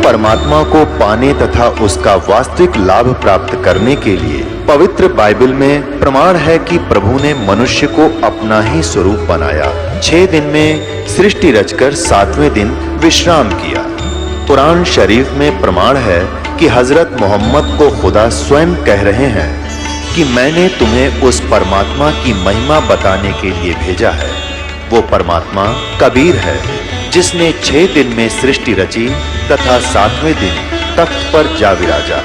परमात्मा को पाने तथा उसका वास्तविक लाभ प्राप्त करने के लिए पवित्र बाइबल में प्रमाण है कि प्रभु ने मनुष्य को अपना ही स्वरूप बनाया। 6 दिन में सृष्टि रचकर 7वें दिन विश्राम किया। कुरान शरीफ में प्रमाण है कि हजरत मोहम्मद को खुदा स्वयं कह रहे हैं कि मैंने तुम्हें उस परमात्मा की महिमा बताने के लिए भेजा है। वो परमात्मा कबीर है जिसने 6 दिन में सृष्टि रची तथा 7वें दिन तख्त पर जा विराजा।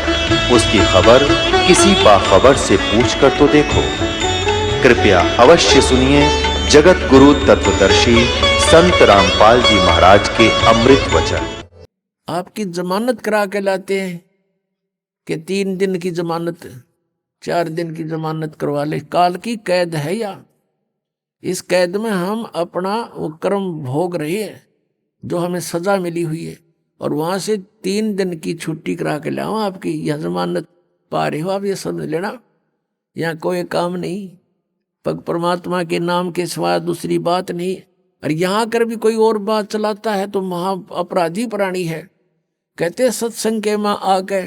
उसकी खबर किसी बाखबर से पूछ कर तो देखो। कृपया अवश्य सुनिए जगत गुरु तत्वदर्शी संत रामपाल जी महाराज के अमृत वचन। आपकी जमानत करा के लाते हैं कि 3 दिन की जमानत, 4 दिन की जमानत करवा ले। काल की कैद है या इस कैद में हम अपना वो कर्म भोग रहे हैं जो हमें सजा मिली हुई है, और वहां से 3 दिन की छुट्टी करा के लाओ। आपकी यह जमानत पा रहे हो आप, ये समझ लेना। यहाँ कोई काम नहीं, पग परमात्मा के नाम के सिवा दूसरी बात नहीं। और यहाँ कर भी कोई और बात चलाता है तो महा अपराधी प्राणी है। कहते सत्संग के मां आके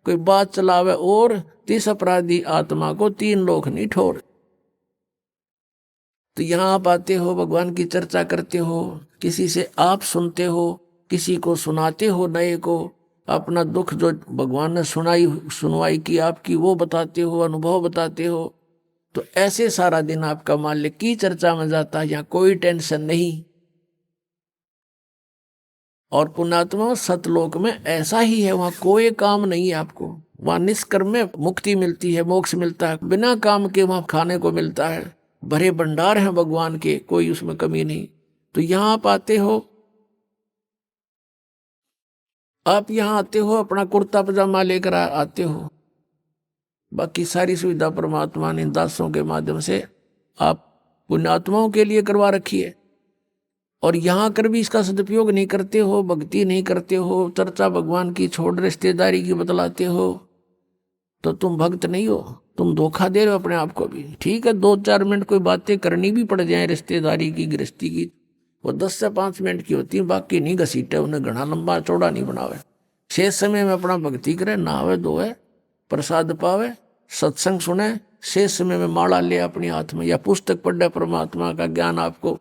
कोई बात चलावे और तिस अपराधी आत्मा को 3 लोक नहीं ठोर। तो यहाँ आप आते हो, भगवान की चर्चा करते हो, किसी से आप सुनते हो, किसी को सुनाते हो, नए को अपना दुख जो भगवान ने सुनवाई की आपकी वो बताते हो, अनुभव बताते हो। तो ऐसे सारा दिन आपका मालिक की चर्चा में जाता है। यहाँ कोई टेंशन नहीं। और पुण्यात्मा सतलोक में ऐसा ही है, वहां कोई काम नहीं है आपको। वहां निष्कर्म में मुक्ति मिलती है, मोक्ष मिलता है, बिना काम के वहां खाने को मिलता है। भरे भंडार हैं भगवान के, कोई उसमें कमी नहीं। तो यहां आप आते हो, आप यहां आते हो अपना कुर्ता पजामा लेकर आते हो। बाकी सारी सुविधा परमात्मा ने दासों के माध्यम से आप पुण्यात्माओं के लिए करवा रखी है। और यहाँ कर भी इसका सदुपयोग नहीं करते हो, भक्ति नहीं करते हो, चर्चा भगवान की छोड़ रिश्तेदारी की बतलाते हो, तो तुम भक्त नहीं हो, तुम धोखा दे रहे हो अपने आप को भी। ठीक है, 2-4 मिनट कोई बातें करनी भी पड़ जाए रिश्तेदारी की, गृहस्थी की, वो 10 से 5 मिनट की होती है, बाकी नहीं घसीटे, उन्हें घना लंबा चौड़ा नहीं बनावे। शेष समय में अपना भक्ति करे, नहावे धोवे, प्रसाद पावे, सत्संग सुने, शेष समय में माला ले अपने हाथ में, या पुस्तक पढ़े। परमात्मा का ज्ञान आपको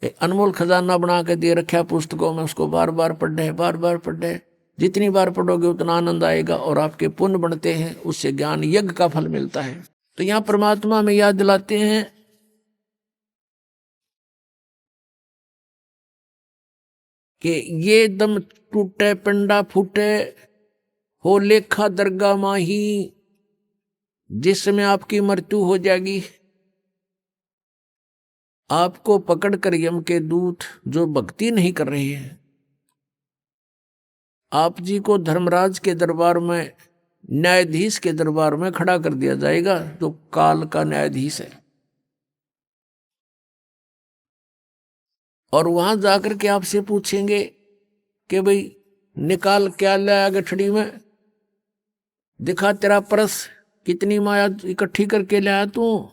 एक अनमोल खजाना बना के दे रखा है पुस्तकों में, उसको बार बार पढ़े, बार बार पढ़े। जितनी बार पढ़ोगे उतना आनंद आएगा और आपके पुण्य बढ़ते हैं, उससे ज्ञान यज्ञ का फल मिलता है। तो यहाँ परमात्मा में याद दिलाते हैं कि ये दम टूटे पिंडा फूटे हो लेखा दरगाह माही, जिसमें आपकी मृत्यु हो जाएगी। आपको पकड़कर यम के दूत जो भक्ति नहीं कर रहे हैं, आप जी को धर्मराज के दरबार में, न्यायाधीश के दरबार में खड़ा कर दिया जाएगा, जो काल का न्यायाधीश है। और वहां जाकर के आपसे पूछेंगे कि भाई निकाल क्या लाया गठड़ी में, दिखा तेरा परस, कितनी माया इकट्ठी करके लाया तू।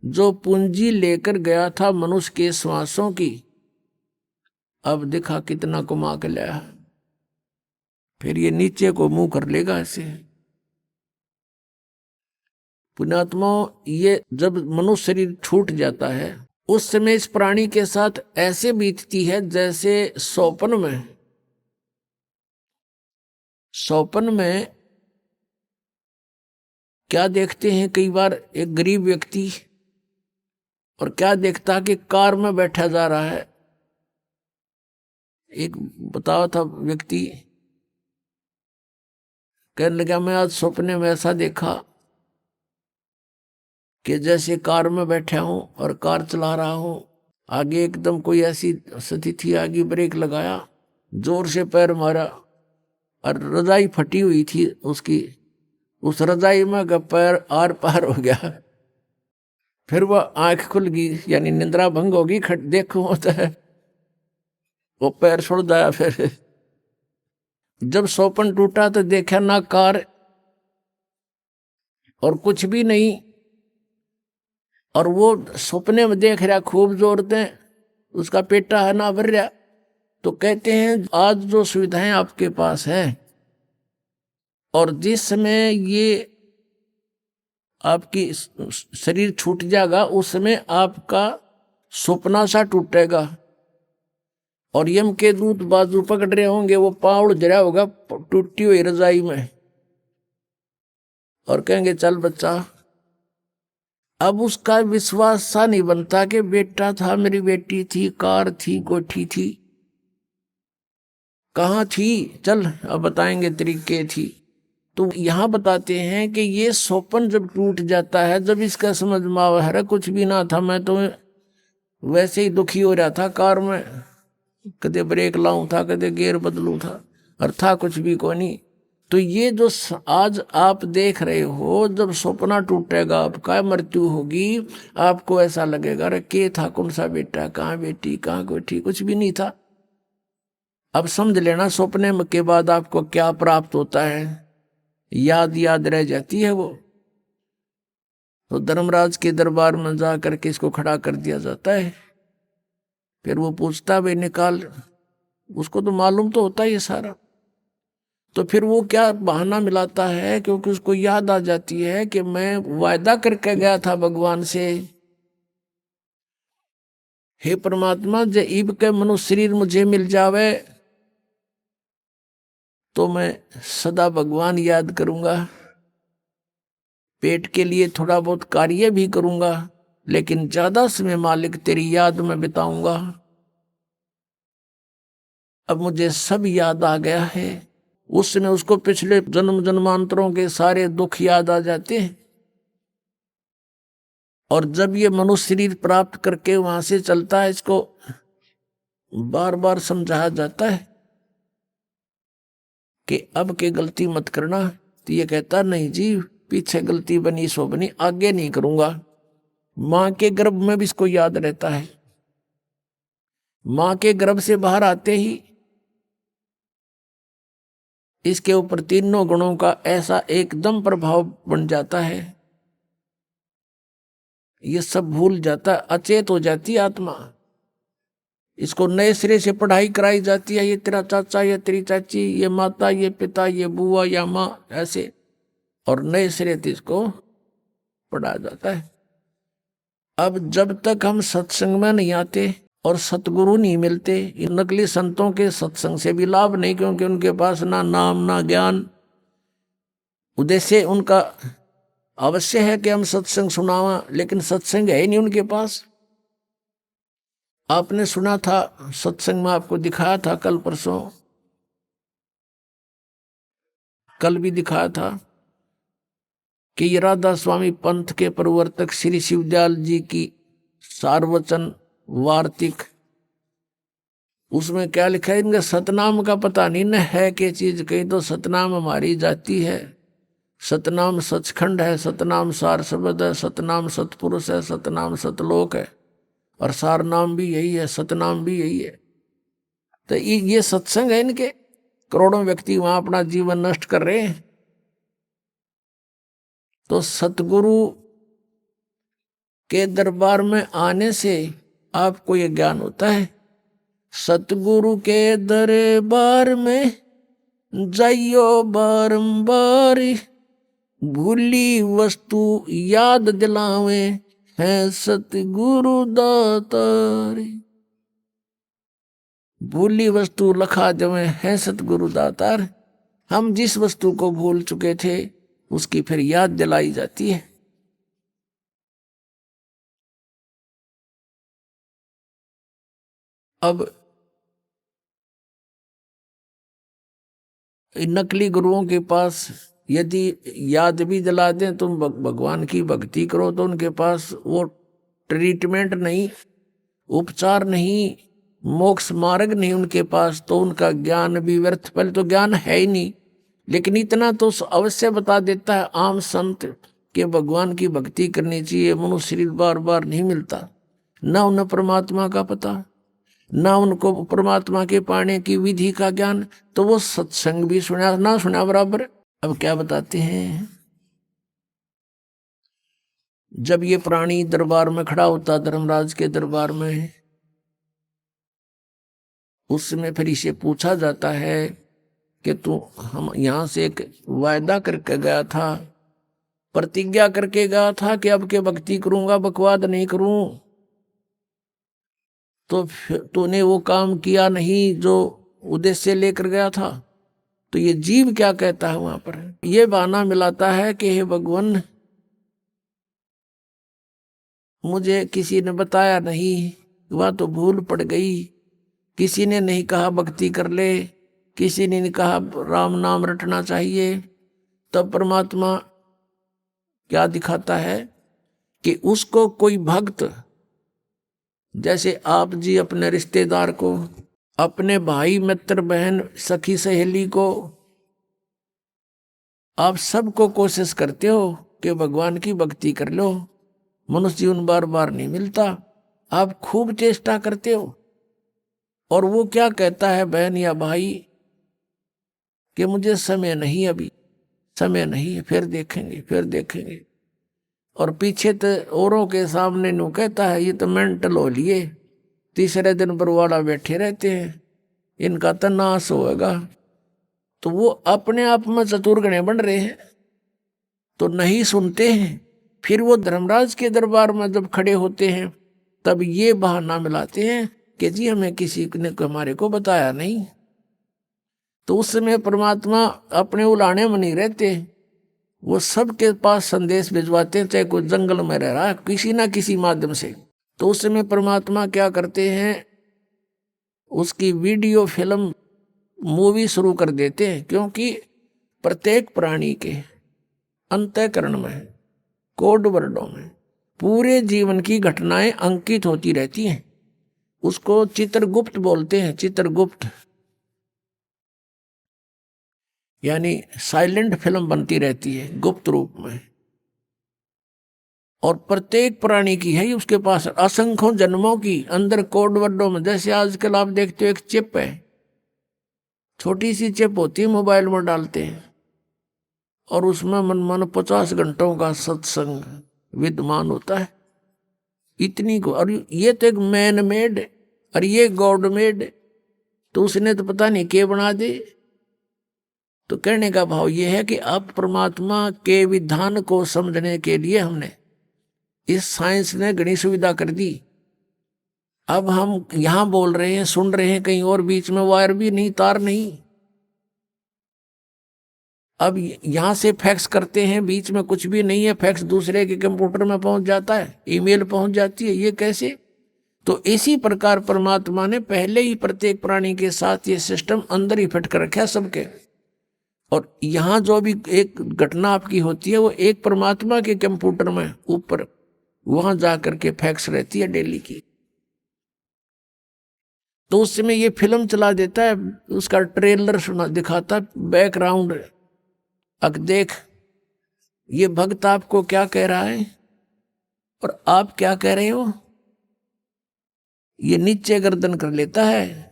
जो पूंजी लेकर गया था मनुष्य के श्वासों की, अब दिखा कितना कमा के लाया। फिर ये नीचे को मुंह कर लेगा ऐसे। पुण्यात्मा, ये जब मनुष्य शरीर छूट जाता है उस समय इस प्राणी के साथ ऐसे बीतती है जैसे स्वप्न में क्या देखते हैं कई बार एक गरीब व्यक्ति, और क्या देखता कि कार में बैठा जा रहा है। एक बताया था व्यक्ति, कहने लगा मैं आज सपने में ऐसा देखा कि जैसे कार में बैठा हूं और कार चला रहा हूं, आगे एकदम कोई ऐसी स्थिति थी, आगे ब्रेक लगाया, जोर से पैर मारा और रजाई फटी हुई थी उसकी, उस रजाई में का पैर आर पार हो गया। फिर वह आंख खुल गई, यानी निंद्रा भंग होगी, देखो होता है, वो पैर छोड़ दिया। फिर जब स्वप्न टूटा तो देखा ना कार और कुछ भी नहीं, और वो सपने में देख रहा खूब जोरते, उसका पेटा है ना भर रहा, तो कहते हैं आज जो सुविधाएं आपके पास है और जिस समय ये आपकी शरीर छूट जाएगा उस समय आपका सपना सा टूटेगा और यम के दूत बाजू पकड़ रहे होंगे, वो पाँव उड़ रहा होगा टूटी हुई रजाई में और कहेंगे चल बच्चा। अब उसका विश्वास सा नहीं बनता कि बेटा था, मेरी बेटी थी, कार थी, कोठी थी, कहाँ थी, चल अब बताएंगे तरीके थी। तो यहाँ बताते हैं कि ये सोपन जब टूट जाता है, जब इसका समझ में आवा है कुछ भी ना था, मैं तो वैसे ही दुखी हो रहा था कार में, कदे ब्रेक लाऊं था, कदे गियर बदलूं था, और था कुछ भी को नहीं। तो ये जो आज आप देख रहे हो, जब सपना टूटेगा आपका, मृत्यु होगी, आपको ऐसा लगेगा अरे के था, कौन सा बेटा, कहाँ बेटी, कहाँ कोठी, कुछ भी नहीं था। अब समझ लेना सपने के बाद आपको क्या प्राप्त होता है, याद याद रह जाती है वो। तो धर्मराज के दरबार में जा करके इसको खड़ा कर दिया जाता है। फिर वो पूछता भाई निकाल, उसको तो मालूम तो होता है ये सारा। तो फिर वो क्या बहाना मिलाता है, क्योंकि उसको याद आ जाती है कि मैं वायदा करके गया था भगवान से, हे परमात्मा जे ईब के मनुष्य शरीर मुझे मिल जावे तो मैं सदा भगवान याद करूंगा, पेट के लिए थोड़ा बहुत कार्य भी करूंगा, लेकिन ज्यादा समय मालिक तेरी याद में बिताऊंगा। अब मुझे सब याद आ गया है। उस समय उसको पिछले जन्म जन्मांतरों के सारे दुख याद आ जाते हैं, और जब ये मनुष्य शरीर प्राप्त करके वहां से चलता है, इसको बार बार समझाया जाता है कि अब के गलती मत करना। तो ये कहता नहीं जी, पीछे गलती बनी सो बनी, आगे नहीं करूंगा। मां के गर्भ में भी इसको याद रहता है। मां के गर्भ से बाहर आते ही इसके ऊपर तीनों गुणों का ऐसा एकदम प्रभाव बन जाता है, ये सब भूल जाता, अचेत हो जाती आत्मा। इसको नए सिरे से पढ़ाई कराई जाती है, ये तेरा चाचा, ये तेरी चाची, ये माता, ये पिता, ये बुआ या माँ, ऐसे, और नए सिरे से इसको पढ़ाया जाता है। अब जब तक हम सत्संग में नहीं आते और सतगुरु नहीं मिलते, इन नकली संतों के सत्संग से भी लाभ नहीं, क्योंकि उनके पास ना नाम ना ज्ञान। उद्देश्य उनका अवश्य है कि हम सत्संग सुनावा, लेकिन सत्संग है ही नहीं उनके पास। आपने सुना था सत्संग में, आपको दिखाया था कल परसों, कल भी दिखाया था कि ये राधा स्वामी पंथ के प्रवर्तक श्री शिवदयाल जी की सार्वचन वार्तिक, उसमें क्या लिखा है, इनका सतनाम का पता नहीं न है कि चीज, कही तो सतनाम हमारी जाति है, सतनाम सचखंड है, सतनाम सार शब्द है, सतनाम सतपुरुष है, सतनाम सतलोक है, और सार नाम भी यही है, सतनाम भी यही है। तो ये सत्संग है इनके। करोड़ों व्यक्ति वहां अपना जीवन नष्ट कर रहे हैं। तो सतगुरु के दरबार में आने से आपको ये ज्ञान होता है। सतगुरु के दरबार में जाइयो बारंबार, भूली वस्तु याद दिलावे है सतगुरु दातार। भूली वस्तु लखा जमे है सतगुरु दातार। हम जिस वस्तु को भूल चुके थे उसकी फिर याद दिलाई जाती है। अब नकली गुरुओं के पास यदि याद भी दिला दें, तुम भगवान की भक्ति करो, तो उनके पास वो ट्रीटमेंट नहीं, उपचार नहीं, मोक्ष मार्ग नहीं उनके पास, तो उनका ज्ञान भी व्यर्थ। पहले तो ज्ञान है ही नहीं, लेकिन इतना तो अवश्य बता देता है आम संत के भगवान की भक्ति करनी चाहिए। मनुष्य शरीर बार बार नहीं मिलता, ना उन्हें परमात्मा का पता, ना उनको परमात्मा के पाने की विधि का ज्ञान, तो वो सत्संग भी सुना ना सुना बराबर। अब क्या बताते हैं, जब ये प्राणी दरबार में खड़ा होता, धर्मराज के दरबार में, उसमें फिर इसे पूछा जाता है कि तू हम यहाँ से एक वायदा करके गया था, प्रतिज्ञा करके गया था कि अब के भक्ति करूंगा, बकवाद नहीं करूं, तो तूने वो काम किया नहीं जो उद्देश्य लेकर गया था। तो ये जीव क्या कहता है वहां पर, ये बहाना मिलाता है कि हे भगवान, मुझे किसी ने बताया नहीं, वह तो भूल पड़ गई, किसी ने नहीं कहा भक्ति कर ले, किसी ने नहीं कहा राम नाम रटना चाहिए। तब परमात्मा क्या दिखाता है कि उसको कोई भक्त, जैसे आप जी अपने रिश्तेदार को, अपने भाई मित्र बहन सखी सहेली को, आप सबको कोशिश करते हो कि भगवान की भक्ति कर लो, मनुष्य जीवन बार बार नहीं मिलता, आप खूब चेष्टा करते हो, और वो क्या कहता है बहन या भाई कि मुझे समय नहीं, अभी समय नहीं है, फिर देखेंगे फिर देखेंगे, और पीछे तो औरों के सामने नु कहता है ये तो मेंटल हो लिए, तीसरे दिन बरवाड़ा बैठे रहते हैं, इनका तो नाश होगा। तो वो अपने आप में चतुर्गणे बन रहे हैं, तो नहीं सुनते हैं। फिर वो धर्मराज के दरबार में जब खड़े होते हैं तब ये बहाना मिलाते हैं कि जी हमें किसी ने हमारे को बताया नहीं। तो उस समय परमात्मा अपने उलाने में नहीं रहते, वो सबके पास संदेश भिजवाते हैं, चाहे कोई जंगल में रह रहा है किसी ना किसी माध्यम से। तो उस समय परमात्मा क्या करते हैं, उसकी वीडियो फिल्म मूवी शुरू कर देते हैं, क्योंकि प्रत्येक प्राणी के अंतःकरण में, कोड वर्डों में पूरे जीवन की घटनाएं अंकित होती रहती हैं। उसको चित्रगुप्त बोलते हैं, चित्रगुप्त, यानी साइलेंट फिल्म बनती रहती है गुप्त रूप में, और प्रत्येक प्राणी की है उसके पास असंख्यों जन्मों की अंदर कोड वर्डों में। जैसे आजकल आप देखते हो एक चिप है, छोटी सी चिप होती है, मोबाइल में डालते हैं और उसमें मन 50 घंटों का सत्संग विद्यमान होता है, इतनी को। और ये तो एक मैन मेड और ये गॉड मेड, तो उसने तो पता नहीं क्या बना दे। तो कहने का भाव ये है कि अब परमात्मा के विधान को समझने के लिए हमने इस साइंस ने घनी सुविधा कर दी। अब हम यहां बोल रहे हैं, सुन रहे हैं, कहीं और बीच में वायर भी नहीं, तार नहीं। अब यहां से फैक्स करते हैं, बीच में कुछ भी नहीं है, फैक्स दूसरे के कंप्यूटर में पहुंच जाता है, ईमेल पहुंच जाती है, ये कैसे? तो इसी प्रकार परमात्मा ने पहले ही प्रत्येक प्राणी के साथ ये सिस्टम अंदर ही फिट कर रखा सबके। और यहां जो भी एक घटना आपकी होती है वो एक परमात्मा के कंप्यूटर में ऊपर वहां जाकर के फैक्स रहती है डेली की। तो उस समय ये फिल्म चला देता है, उसका ट्रेलर सुना दिखाता बैकग्राउंड, अब देख ये भक्त आपको क्या कह रहा है और आप क्या कह रहे हो। ये नीचे गर्दन कर लेता है।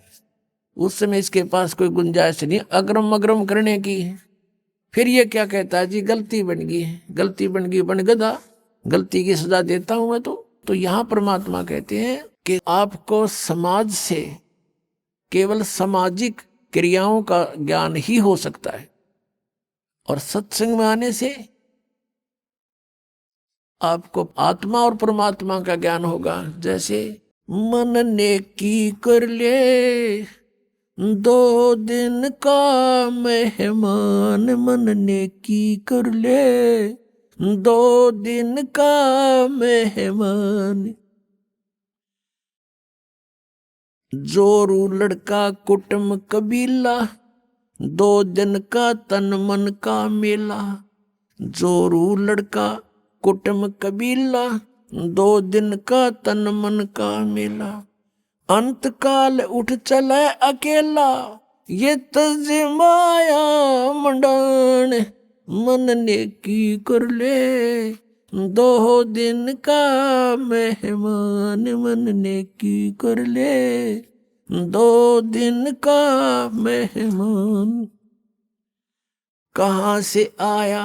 उस समय इसके पास कोई गुंजाइश नहीं अग्रम अग्रम करने की। फिर ये क्या कहता है, जी गलती बन गई, गलती बन गई, बन गधा, गलती की सजा देता हूं मैं। तो यहां परमात्मा कहते हैं कि आपको समाज से केवल सामाजिक क्रियाओं का ज्ञान ही हो सकता है, और सत्संग में आने से आपको आत्मा और परमात्मा का ज्ञान होगा। जैसे मन ने की कर ले 2 दिन का मेहमान, मन ने की कर ले 2 दिन का मेहमान, जोरू लड़का कुटुम कबीला 2 दिन का तन मन का मेला, जोरू लड़का कुटुम कबीला 2 दिन का तन मन का मेला, अंत काल उठ चले अकेला ये तजमाया मंडान, मन ने की कर ले 2 दिन का मेहमान, मन ने की कर ले 2 दिन का मेहमान। कहाँ से आया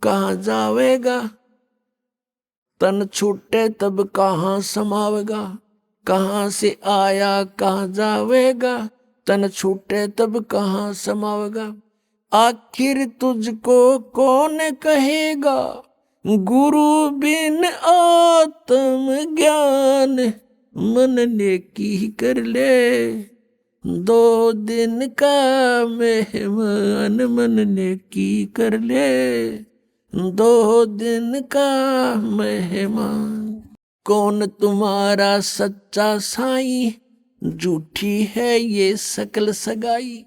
कहाँ जावेगा, तन छूटे तब कहाँ समावेगा, कहाँ से आया कहाँ जावेगा, तन छूटे तब कहाँ समावेगा। आखिर तुझको कौन कहेगा, गुरु बिन आत्म ज्ञान। मन ने की कर ले, 2 दिन का मेहमान। मन ने की कर ले, 2 दिन का मेहमान। कौन तुम्हारा सच्चा साईं, झूठी है ये सकल सगाई।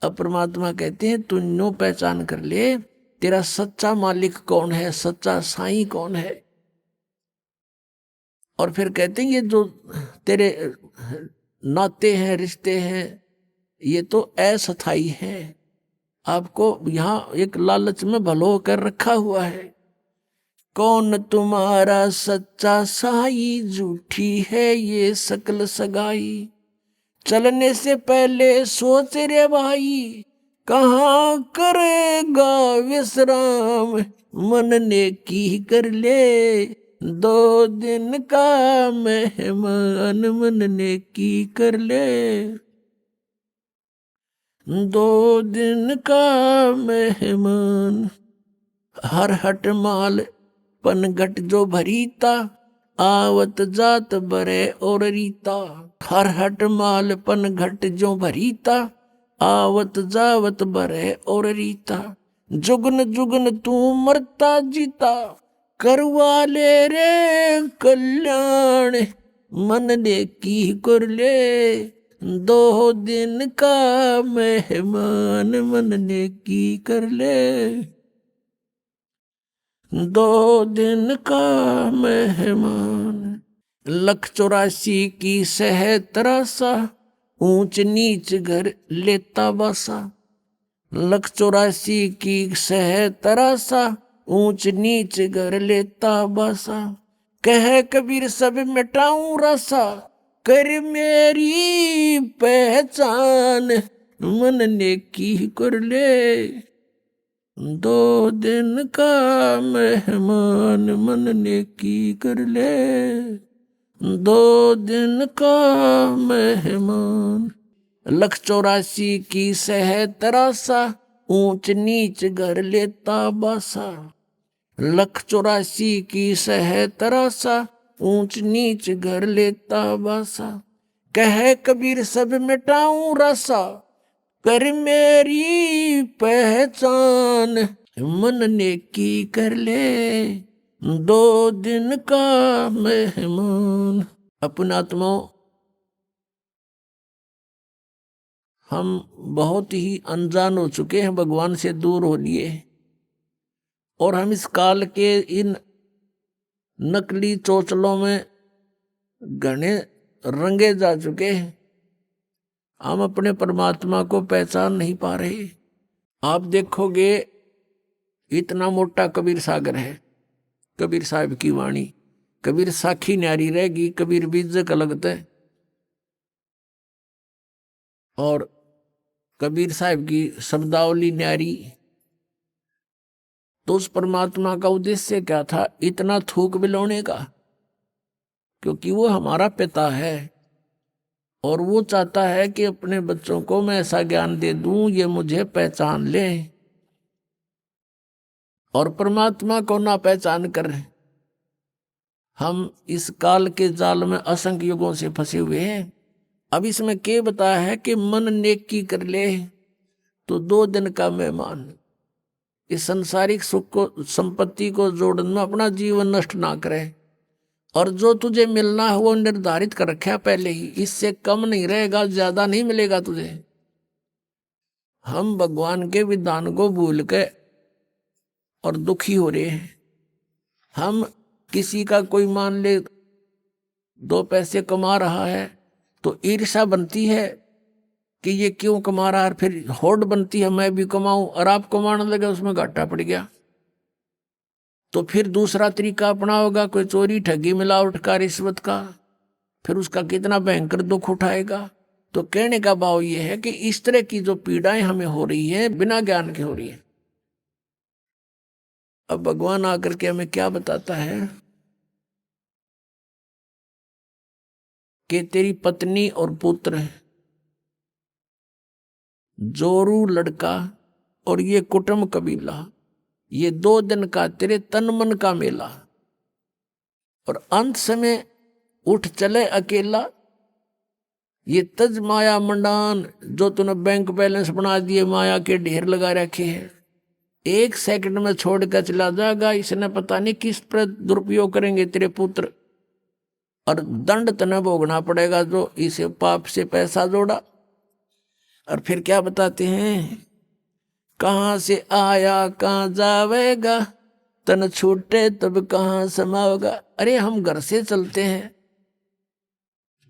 अब परमात्मा कहते हैं तू नो पहचान कर ले, तेरा सच्चा मालिक कौन है, सच्चा साईं कौन है। और फिर कहते हैं ये जो तेरे नाते हैं, रिश्ते हैं, ये तो अस्थाई हैं। आपको यहाँ एक लालच में भलो कर रखा हुआ है। कौन तुम्हारा सच्चा साई, झूठी है ये सकल सगाई। चलने से पहले सोच रे भाई, कहाँ करेगा विश्राम। मन ने की कर ले, 2 दिन का मेहमान। मन ने की कर ले, 2 दिन का मेहमान। हर हट माल पनघट जो भरीता, आवत जात बरे और रीता। हर हट माल पनघट जो भरीता, आवत जावत बरे और रीता। जुगन जुगन तू मरता जीता, करवा ले रे कल्याण। मन ने की कर ले, 2 दिन का मेहमान। मन ने की कर ले, 2 दिन का मेहमान। 184 की सह तरासा, ऊंच नीच घर लेता बसा। 184 की सह तरासा, ऊंच नीच घर लेता बसा। कह कबीर सब मिटाऊं रसा, कर मेरी पहचान। मन ने की कर ले, 2 दिन का मेहमान। मन ने की कर ले, 2 दिन का मेहमान। 184 की सह तरासा, ऊंच नीच घर लेता बसा। 184 की सह तरासा, ऊंच नीच घर लेता बसा। कह कबीर सब मिटाऊं रसा, कर मेरी पहचान। मन ने की कर ले, 2 दिन का मेहमान। अपने आत्माओं, हम बहुत ही अनजान हो चुके हैं, भगवान से दूर हो लिए, और हम इस काल के इन नकली चोचलों में घने रंगे जा चुके हैं। हम अपने परमात्मा को पहचान नहीं पा रहे। आप देखोगे इतना मोटा कबीर सागर है, कबीर साहब की वाणी। कबीर साखी न्यारी रहेगी, कबीर बीजक लगता है। और कबीर साहब की शब्दावली न्यारी। तो उस परमात्मा का उद्देश्य क्या था इतना थूक बिलोने का? क्योंकि वो हमारा पिता है और वो चाहता है कि अपने बच्चों को मैं ऐसा ज्ञान दे दूं ये मुझे पहचान ले। और परमात्मा को ना पहचान कर हम इस काल के जाल में असंख्य युगों से फंसे हुए हैं। अब इसमें क्या बताया है कि मन नेकी कर ले तो 2 दिन का मेहमान। इस संसारिक सुख को, संपत्ति को जोड़ने में अपना जीवन नष्ट ना करे। और जो तुझे मिलना है वो निर्धारित कर रखा पहले ही, इससे कम नहीं रहेगा, ज्यादा नहीं मिलेगा तुझे। हम भगवान के विधान को भूल के और दुखी हो रहे हैं। हम किसी का कोई मान ले 2 पैसे कमा रहा है तो ईर्ष्या बनती है कि ये क्यों कमा रहा है, फिर होड़ बनती है मैं भी कमाऊं, और आप कमाने लगे उसमें घाटा पड़ गया तो फिर दूसरा तरीका अपना होगा, कोई चोरी ठगी मिलावट का, रिश्वत का, फिर उसका कितना भयंकर दुख उठाएगा। तो कहने का भाव ये है कि इस तरह की जो पीड़ाएं हमें हो रही है बिना ज्ञान के हो रही है। अब भगवान आकर के हमें क्या बताता है कि तेरी पत्नी और पुत्र जोरू लड़का और ये कुटुंब कबीला, ये 2 दिन का तेरे तन मन का मेला, और अंत समय उठ चले अकेला। ये तज माया मंडान, जो तूने बैंक बैलेंस बना दिए, माया के ढेर लगा रखे हैं, 1 सेकंड में छोड़ कर चला जाएगा। इसने पता नहीं किस पर दुरुपयोग करेंगे तेरे पुत्र, और दंड तने भोगना पड़ेगा जो इसे पाप से पैसा जोड़ा। और फिर क्या बताते हैं, कहाँ से आया कहाँ जावेगा, तन छूटे तब कहाँ समाओगा। अरे हम घर से चलते हैं,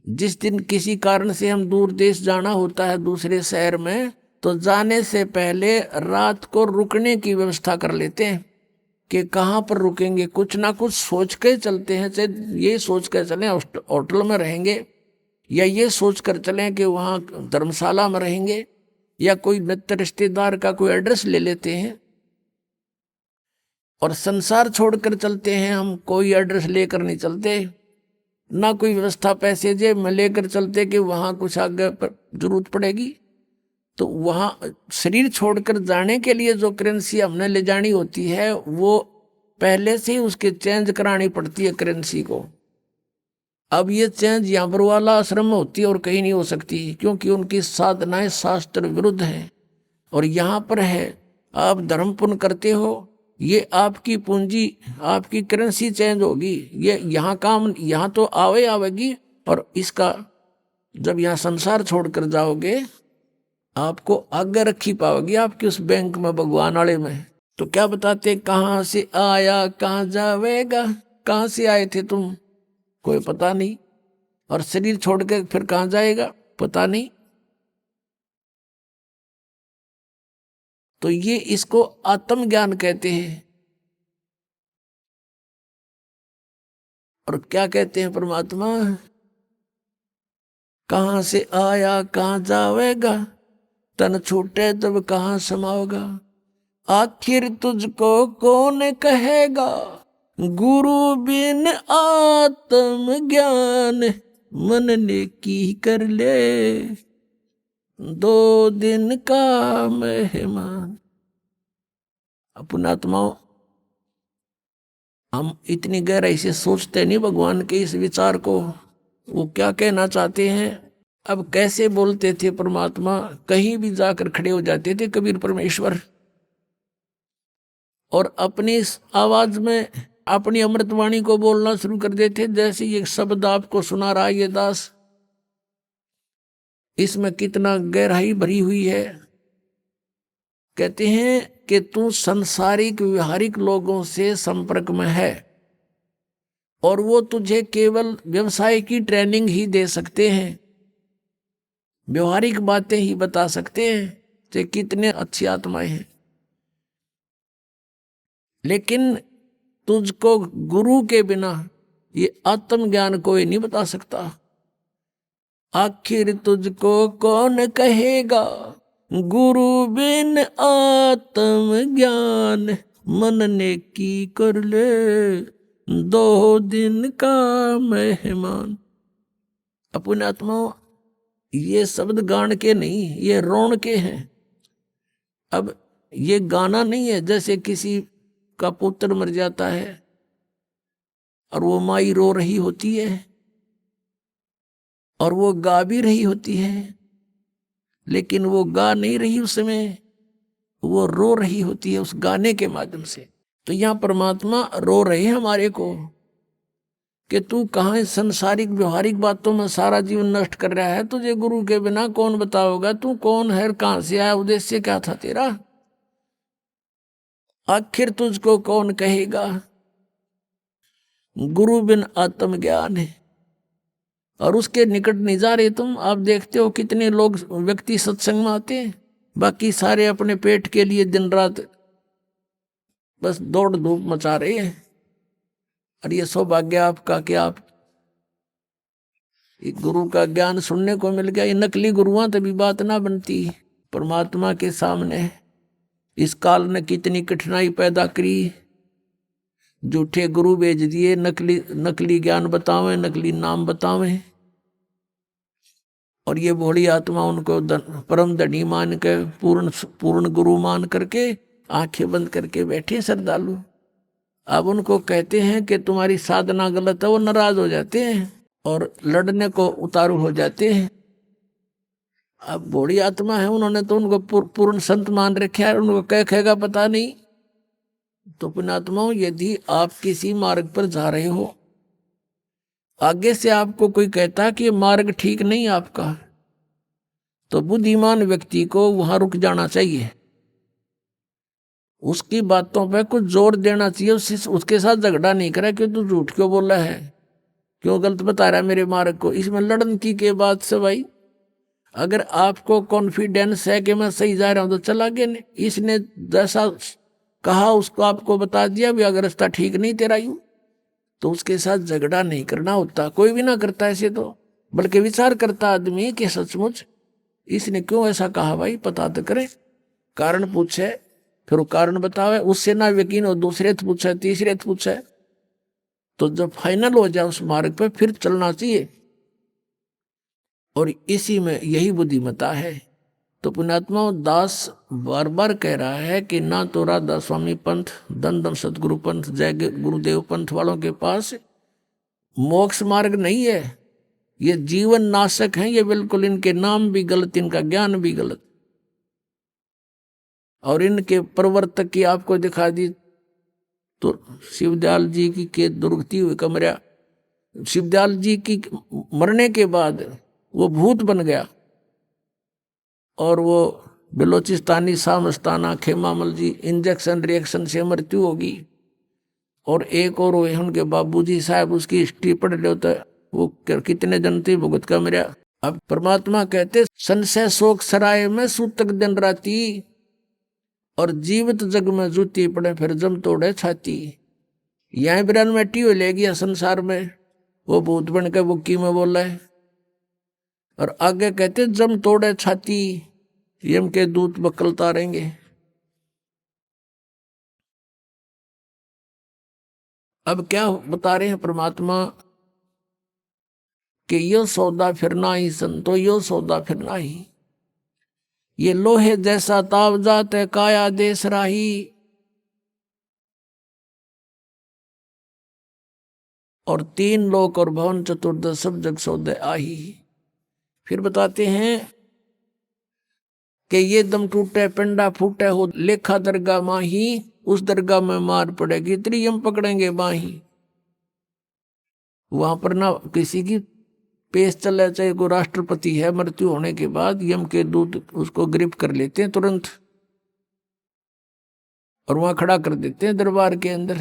जिस दिन किसी कारण से हम दूर देश जाना होता है दूसरे शहर में, तो जाने से पहले रात को रुकने की व्यवस्था कर लेते हैं कि कहाँ पर रुकेंगे। कुछ ना कुछ सोच के चलते हैं, चाहे ये सोच कर चलें होटल में रहेंगे, या ये सोच कर चलें कि वहाँ धर्मशाला में रहेंगे, या कोई मित्र रिश्तेदार का कोई एड्रेस ले लेते हैं। और संसार छोड़कर चलते हैं हम, कोई एड्रेस लेकर नहीं चलते, ना कोई व्यवस्था पैसे जेब में लेकर चलते कि वहाँ कुछ आगे पर जरूरत पड़ेगी। तो वहाँ शरीर छोड़कर जाने के लिए जो करेंसी हमने ले जानी होती है, वो पहले से ही उसके चेंज करानी पड़ती है करेंसी को। अब ये चेंज यहाँ पर वाला आश्रम में होती है और कहीं नहीं हो सकती, क्योंकि उनकी साधनाएं शास्त्र विरुद्ध है। और यहाँ पर है, आप धर्म पुण्य करते हो, ये आपकी पूंजी, आपकी करेंसी चेंज होगी, ये यहाँ काम यहाँ तो आवेगी, और इसका जब यहाँ संसार छोड़कर जाओगे आपको आगे रखी पाओगी आपकी उस बैंक में, भगवान वाले में। तो क्या बताते, कहाँ से आया कहाँ जावेगा, कहाँ से आए थे तुम कोई पता नहीं, और शरीर छोड़ के फिर कहाँ जाएगा पता नहीं। तो ये इसको आत्मज्ञान कहते हैं। और क्या कहते हैं परमात्मा, कहाँ से आया कहाँ जावेगा, तन छूटे तब कहाँ समाओगा। आखिर तुझको कौन कहेगा, गुरु बिन आत्म ज्ञान, मन ने की कर ले 2 दिन का मेहमान। अपना आत्माओं, हम इतनी गहराई से सोचते नहीं भगवान के इस विचार को, वो क्या कहना चाहते हैं। अब कैसे बोलते थे परमात्मा, कहीं भी जाकर खड़े हो जाते थे कबीर परमेश्वर, और अपनी आवाज में अपनी अमृतवाणी को बोलना शुरू कर देते। जैसे ये शब्द आपको सुना रहा ये दास, इसमें कितना गहराई भरी हुई है। कहते हैं कि तू संसारिक व्यवहारिक लोगों से संपर्क में है, और वो तुझे केवल व्यवसाय की ट्रेनिंग ही दे सकते हैं, व्यवहारिक बातें ही बता सकते हैं कि कितने अच्छी आत्माएं हैं। लेकिन तुझको गुरु के बिना ये आत्मज्ञान कोई नहीं बता सकता। आखिर तुझको कौन कहेगा, गुरु बिन आत्म ज्ञान, मन ने की कर ले 2 दिन का मेहमान। अपने आत्माओं, ये शब्द गान के नहीं, ये रोण के हैं। अब ये गाना नहीं है, जैसे किसी का पुत्र मर जाता है और वो माई रो रही होती है और वो गा भी रही होती है, लेकिन वो गा नहीं रही उस समय, वो रो रही होती है उस गाने के माध्यम से। तो यहाँ परमात्मा रो रहे हैं हमारे को कि तू कहाँ संसारिक व्यवहारिक बातों में सारा जीवन नष्ट कर रहा है, तुझे गुरु के बिना कौन बताओगा, तू कौन है, कहाँ से आया, उद्देश्य क्या था तेरा। आखिर तुझको कौन कहेगा, गुरु बिन आत्म ज्ञान है। और उसके निकट नहीं जा रहे तुम। आप देखते हो कितने लोग व्यक्ति सत्संग में आते हैं, बाकी सारे अपने पेट के लिए दिन रात बस दौड़ धूप मचा रहे हैं। और ये सौभाग्य आपका कि आप गुरु का ज्ञान सुनने को मिल गया। ये नकली गुरुआं तभी बात ना बनती परमात्मा के सामने। इस काल ने कितनी कठिनाई पैदा करी, झूठे गुरु भेज दिए, नकली ज्ञान बतावें, नकली नाम बतावें। और ये भोली आत्मा उनको परम धनी मान के पूर्ण पूर्ण गुरु मान करके आंखें बंद करके बैठे श्रद्धालु। अब उनको कहते हैं कि तुम्हारी साधना गलत है, वो नाराज हो जाते हैं और लड़ने को उतारू हो जाते हैं। अब भोली आत्मा है, उन्होंने तो उनको पूर्ण संत मान रखा है, उनको क्या कहेगा पता नहीं। तो पुण्यात्माओं, यदि आप किसी मार्ग पर जा रहे हो, आगे से आपको कोई कहता कि ये मार्ग ठीक नहीं आपका, तो बुद्धिमान व्यक्ति को वहां रुक जाना चाहिए, उसकी बातों पे कुछ जोर देना चाहिए, उसके साथ झगड़ा नहीं करा कि तू झूठ क्यों बोला है, क्यों गलत बता रहा है मेरे मार्ग को। इसमें लड़न की के बाद से भाई, अगर आपको कॉन्फिडेंस है कि मैं सही जा रहा हूं तो चला गया, नहीं इसने जैसा कहा उसको आपको बता दिया भी, अगर रास्ता ठीक नहीं तेरा यूं, तो उसके साथ झगड़ा नहीं करना होता। कोई भी ना करता ऐसे तो, बल्कि विचार करता आदमी कि सचमुच इसने क्यों ऐसा कहा, भाई पता तो करे, कारण पूछे, फिर वो कारण बतावे, उससे ना यकीन हो दूसरे पूछे, तीसरे पूछे, तो जब फाइनल हो जाए उस मार्ग पर फिर चलना चाहिए। और इसी में यही बुद्धिमता है। तो पुण्यात्मा दास बार बार कह रहा है कि ना तो राधा स्वामी पंथ, दन दन सतगुरु पंथ, जय गुरुदेव पंथ वालों के पास मोक्ष मार्ग नहीं है, ये जीवन नाशक है, ये बिल्कुल, इनके नाम भी गलत, इनका ज्ञान भी गलत, और इनके प्रवर्तक की आपको दिखा दी तो शिवदयाल जी की के दुर्गति हुई कमरा, शिवदयाल जी की मरने के बाद वो भूत बन गया, और वो बलोचिस्तानी सामस्ताना खेमामल जी इंजेक्शन रिएक्शन से मृत्यु होगी। और एक और हुए उनके बाबूजी साहब, उसकी हिस्ट्री पढ़ लो तो वो कितने जन थे भुगत का मेरा। अब परमात्मा कहते संशय शोक सराय में सूतक दिन राती, और जीवित जग में जूती पड़े फिर जम तोड़े छाती। यह बिरन में हो ले गया संसार में, वो भूत बन के बुक्की में बोला है। और आगे कहते जम तोड़े छाती, यम के दूत बकल तारेंगे। अब क्या बता रहे हैं परमात्मा कि यो सौदा फिरना ही संतो, यो सौदा फिरना ही, ये लोहे जैसा ताव जात है काया देश राही। और तीन लोक और भवन चतुर्दश सब जग सौदे आही। फिर बताते हैं कि ये दम टूटे पिंडा फूटे हो लेखा दरगाह माही, उस दरगाह में मार पड़ेगी त्रियम पकड़ेंगे बाही। वहां पर ना किसी की पेश चले, चाहे कोई राष्ट्रपति है, मृत्यु होने के बाद यम के दूत उसको गिरफ्त कर लेते हैं तुरंत, और वहां खड़ा कर देते हैं दरबार के अंदर।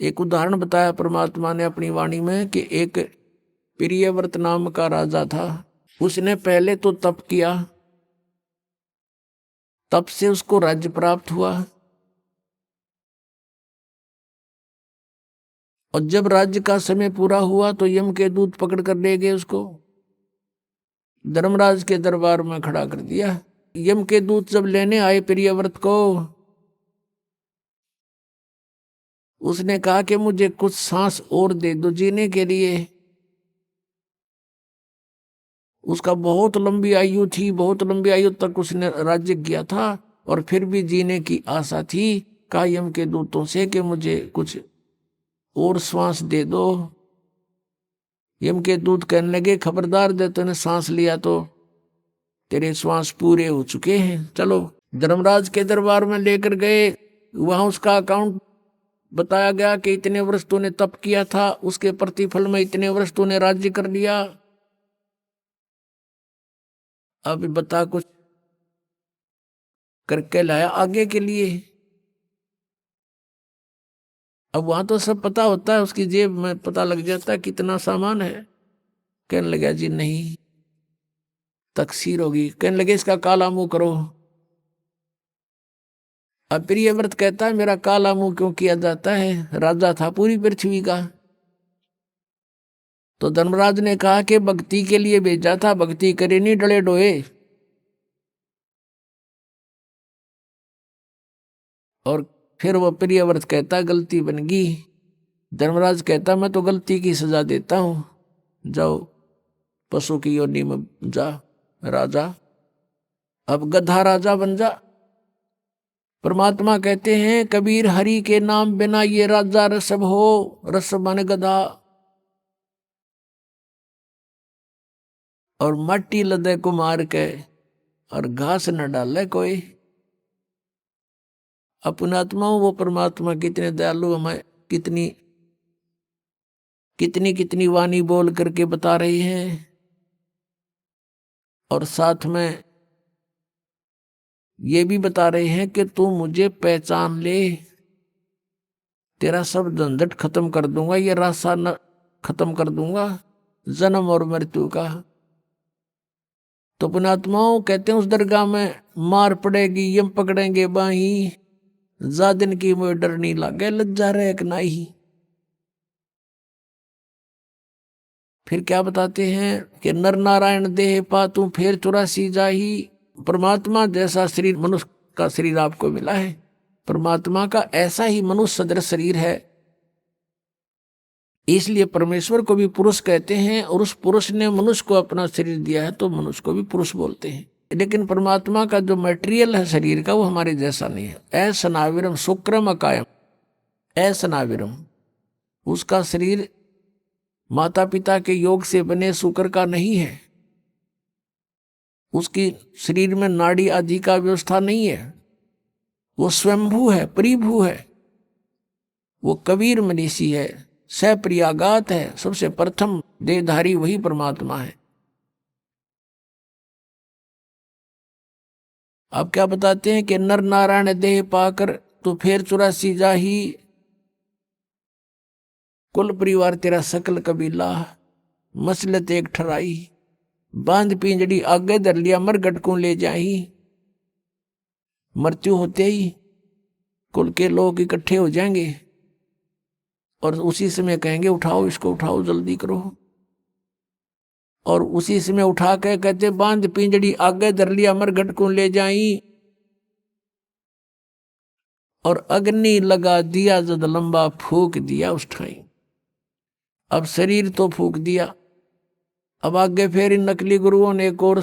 एक उदाहरण बताया परमात्मा ने अपनी वाणी में कि एक प्रियव्रत नाम का राजा था, उसने पहले तो तप किया, तप से उसको राज्य प्राप्त हुआ, और जब राज्य का समय पूरा हुआ तो यम के दूत पकड़ कर ले गए उसको, धर्मराज के दरबार में खड़ा कर दिया। यम के दूत जब लेने आए प्रियव्रत को, उसने कहा कि मुझे कुछ सांस और दे दो जीने के लिए। उसका बहुत लंबी आयु थी, बहुत लंबी आयु तक उसने राज्य किया था, और फिर भी जीने की आशा थी। कहा यम के दूतों से कि मुझे कुछ और श्वास दे दो। यम के दूत कहने लगे खबरदार, दे तूने सांस लिया तो तेरे श्वास पूरे हो चुके हैं, चलो। धर्मराज के दरबार में लेकर गए, वहां उसका अकाउंट बताया गया कि इतने वर्ष तूने तप किया था, उसके प्रतिफल में इतने वर्ष तूने राज्य कर लिया, अब बता कुछ करके लाया आगे के लिए। अब वहां तो सब पता होता है, उसकी जेब में पता लग जाता है कितना सामान है। कहने लगा जी नहीं, तकसीर होगी। कहने लगे इसका काला मुंह करो। अब प्रियव्रत कहता है मेरा काला मुंह क्यों किया जाता है, राजा था पूरी पृथ्वी का। तो धर्मराज ने कहा कि भक्ति के लिए भेजा था, भक्ति करे नहीं डले डोए। और फिर वो प्रियव्रत कहता गलती बन गई। धर्मराज कहता मैं तो गलती की सजा देता हूं, जाओ पशु की योनि में जा राजा, अब गधा राजा बन जा। परमात्मा कहते हैं कबीर हरि के नाम बिना ये राजा रसब हो, रसब माने गधा। और मट्टी लदे को मार के और घास न डाले कोई। अपने आत्माओं वो परमात्मा कितने दयालु हमें कितनी कितनी कितनी वाणी बोल करके बता रही हैं। और साथ में ये भी बता रहे हैं कि तू मुझे पहचान ले, तेरा सब झंझट खत्म कर दूंगा, ये रास्ता न खत्म कर दूंगा जन्म और मृत्यु का। तो पुणात्माओं कहते हैं उस दरगाह में मार पड़ेगी, यम पकड़ेंगे बाही, जा दिन की मुझे डर नहीं लागे, लज्जा रहे कि नहीं। फिर क्या बताते हैं कि नर नारायण देह पा तू फिर 84 जाही। परमात्मा जैसा शरीर मनुष्य का शरीर आपको मिला है, परमात्मा का ऐसा ही मनुष्य सदृश शरीर है, इसलिए परमेश्वर को भी पुरुष कहते हैं। और उस पुरुष ने मनुष्य को अपना शरीर दिया है तो मनुष्य को भी पुरुष बोलते हैं। लेकिन परमात्मा का जो मटेरियल है शरीर का वो हमारे जैसा नहीं है। असनाविरम शुक्रम अकायम, असनाविरम, उसका शरीर माता पिता के योग से बने शुक्र का नहीं है, उसकी शरीर में नाड़ी आदि का व्यवस्था नहीं है, वो स्वयंभू है, परिभू है, वो कबीर मनीषी है, सप्रियागात है, सबसे प्रथम देहधारी वही परमात्मा है। आप क्या बताते हैं कि नर नारायण देह पाकर तो फिर 84 जाही, कुल परिवार तेरा सकल कबीला, मसलत एक ठराई, बांध पिंजड़ी आगे धर लिया मरगट को ले जाही। मृत्यु होते ही कुल के लोग इकट्ठे हो जाएंगे और उसी समय कहेंगे उठाओ इसको, उठाओ जल्दी करो। और उसी समय उठा के कहते बांध पिंजड़ी आगे धर लिया मरगट को ले जाई। और अग्नि लगा दिया जद लंबा फूक दिया उस ठाई। अब शरीर तो फूक दिया, अब आगे फिर इन नकली गुरुओं ने एक और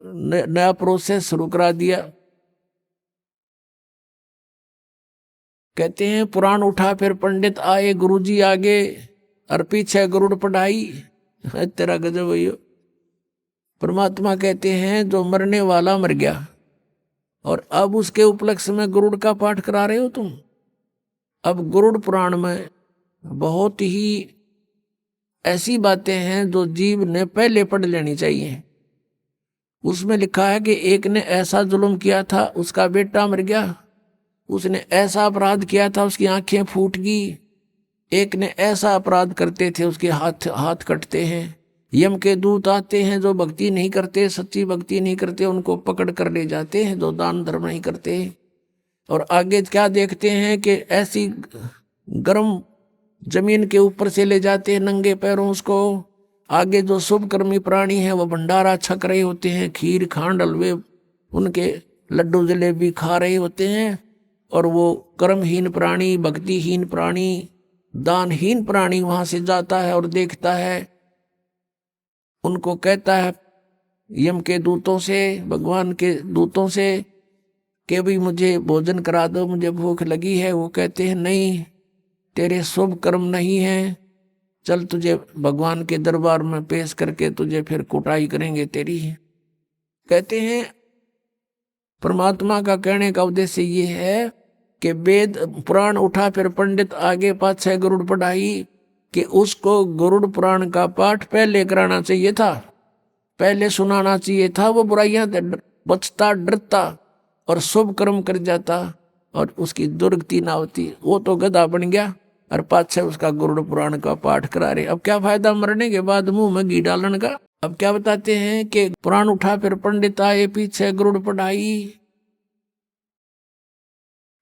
नया प्रोसेस शुरू करा दिया। कहते हैं पुराण उठा फिर पंडित आए, गुरुजी आगे और पीछे गरुड़ पढ़ाई। तेरा गजब भैया। परमात्मा कहते हैं जो मरने वाला मर गया और अब उसके उपलक्ष्य में गरुड़ का पाठ करा रहे हो तुम। अब गरुड़ पुराण में बहुत ही ऐसी बातें हैं जो जीव ने पहले पढ़ लेनी चाहिए। उसमें लिखा है कि एक ने ऐसा जुल्म किया था, उसका बेटा मर गया। उसने ऐसा अपराध किया था, उसकी आंखें फूट गई। एक ने ऐसा अपराध करते थे, उसके हाथ कटते हैं। यम के दूत आते हैं, जो भक्ति नहीं करते, सच्ची भक्ति नहीं करते, उनको पकड़ कर ले जाते हैं, जो दान धर्म नहीं करते। और आगे क्या देखते हैं कि ऐसी गर्म जमीन के ऊपर से ले जाते हैं नंगे पैरों उसको। आगे जो शुभ कर्मी प्राणी है वो भंडारा छक रहे होते हैं, खीर खांड हलवे उनके लड्डू जलेबी खा रहे होते हैं। और वो कर्महीन प्राणी, भक्तिहीन प्राणी, दानहीन प्राणी वहां से जाता है और देखता है, उनको कहता है यम के दूतों से, भगवान के दूतों से कि भी मुझे भोजन करा दो, मुझे भूख लगी है। वो कहते हैं नहीं, तेरे शुभ कर्म नहीं है, चल तुझे भगवान के दरबार में पेश करके तुझे फिर कुटाई करेंगे तेरी। कहते हैं परमात्मा का कहने का उद्देश्य ये है कि वेद पुराण उठा फिर पंडित आगे पाछे गरुड़ पढ़ाई, कि उसको गरुड़ पुराण का पाठ पहले कराना चाहिए था, पहले सुनाना चाहिए था। वो बुराइयां बचता, डरता और शुभ कर्म कर जाता और उसकी दुर्गति ना होती। वो तो गधा बन गया और पाछे उसका गरुड़ पुराण का पाठ करा रहे। अब क्या फायदा मरने के बाद मुंह में घी डालन का। अब क्या बताते हैं कि पुराण उठा फिर पंडित आए, पीछे गरुड़ पढ़ाई।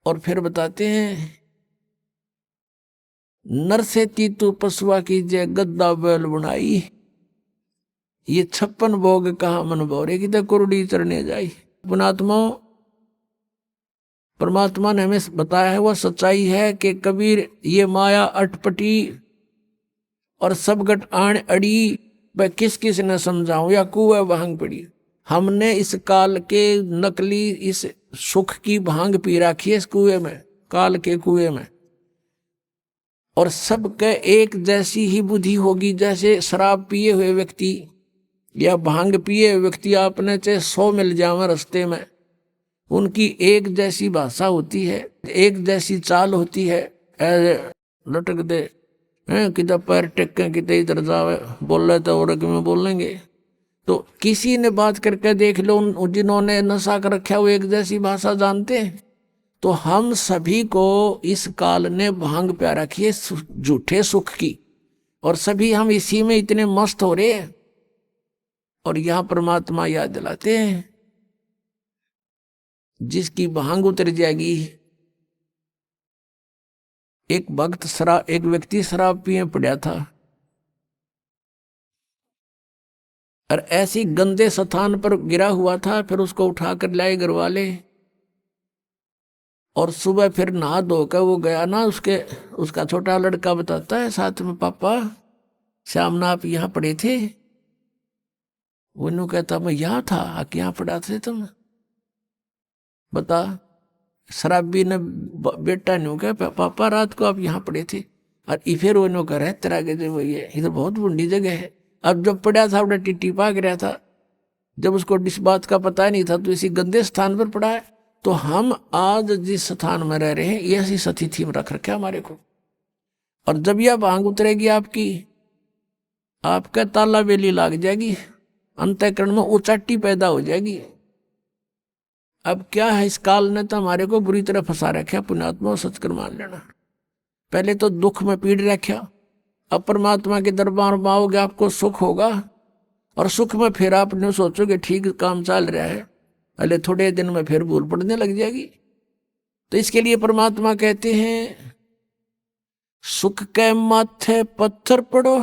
और फिर बताते हैं नर से तीतु पशुआ की जय गद्दा बैल बुनाई। ये 56 भोग कहा मन भोरे की कुरुड़ी चरने जाई। पुणात्मा परमात्मा ने हमें बताया है वह सच्चाई है कि कबीर ये माया अटपटी और सब गट आण अड़ी, वह किस किस ने समझाऊं या कुएं भांग पड़ी। हमने इस काल के नकली इस सुख की भांग पी रखी है इस कुएं में, काल के कुएं में। और सबके एक जैसी ही बुद्धि होगी, जैसे शराब पिए हुए व्यक्ति या भांग पिए हुए व्यक्ति आपने चाहे 100 मिल जाए रास्ते में, उनकी एक जैसी भाषा होती है, एक जैसी चाल होती है। लटक दे किधर पैर टेकें किधर इधर जावे, बोल रहे तो और में बोलेंगे। तो किसी ने बात करके देख लो, जिन्होंने नशा कर रखा वो एक जैसी भाषा जानते हैं। तो हम सभी को इस काल ने भांग प्या रखी है झूठे सुख की, और सभी हम इसी में इतने मस्त हो रहे हैं। और यहां परमात्मा याद दिलाते हैं, जिसकी भांग उतर जाएगी। एक व्यक्ति शराब पिए पड़ा था, और ऐसी गंदे स्थान पर गिरा हुआ था। फिर उसको उठाकर लाए घर वाले, और सुबह फिर नहा धोकर वो गया ना, उसका छोटा लड़का बताता है साथ में, पापा शाम ना आप यहाँ पड़े थे। वो कहता मैं यहाँ था, यहाँ पड़ा थे तुम, बता। शराबी ने बेटा नहीं कहा पापा रात को आप यहाँ पड़े थे। और फिर वो कह रहे तेरा के जो ये तो बहुत बुंडी जगह है। अब जब पड़ा था उड़ा टिट्टी पाक रहा था, जब उसको इस बात का पता नहीं था, तो इसी गंदे स्थान पर पड़ा है। तो हम आज जिस स्थान में रह रहे हैं, ये ऐसी स्थिति में रख रखे हमारे को। और जब यह भांग उतरेगी आपकी, आपका ताला बेली लाग जाएगी, अंतःकरण में उचाटी पैदा हो जाएगी। अब क्या है, इस काल ने तो हमारे को बुरी तरह फंसा रखा। पुण्यात्मा सचकर मान लेना, पहले तो दुख में पीड़ रखा, अब परमात्मा के दरबार में आओगे आपको सुख होगा। और सुख में फिर आपने सोचोगे ठीक काम चल रहा है, अरे थोड़े दिन में फिर भूल पड़ने लग जाएगी। तो इसके लिए परमात्मा कहते हैं, सुख के माथे पत्थर पड़ो,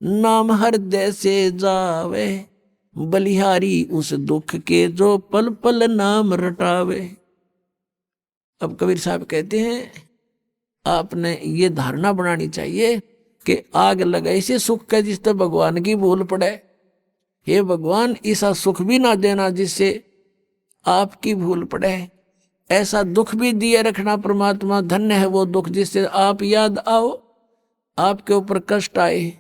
नाम हृदय से जावे, बलिहारी उस दुख के जो पल पल नाम रटावे। अब कबीर साहब कहते हैं, आपने ये धारणा बनानी चाहिए कि आग लगाई से सुख का जिससे भगवान की भूल पड़े। हे भगवान, ऐसा सुख भी ना देना जिससे आपकी भूल पड़े, ऐसा दुख भी दिए रखना परमात्मा। धन्य है वो दुख जिससे आप याद आओ, आपके ऊपर कष्ट आए,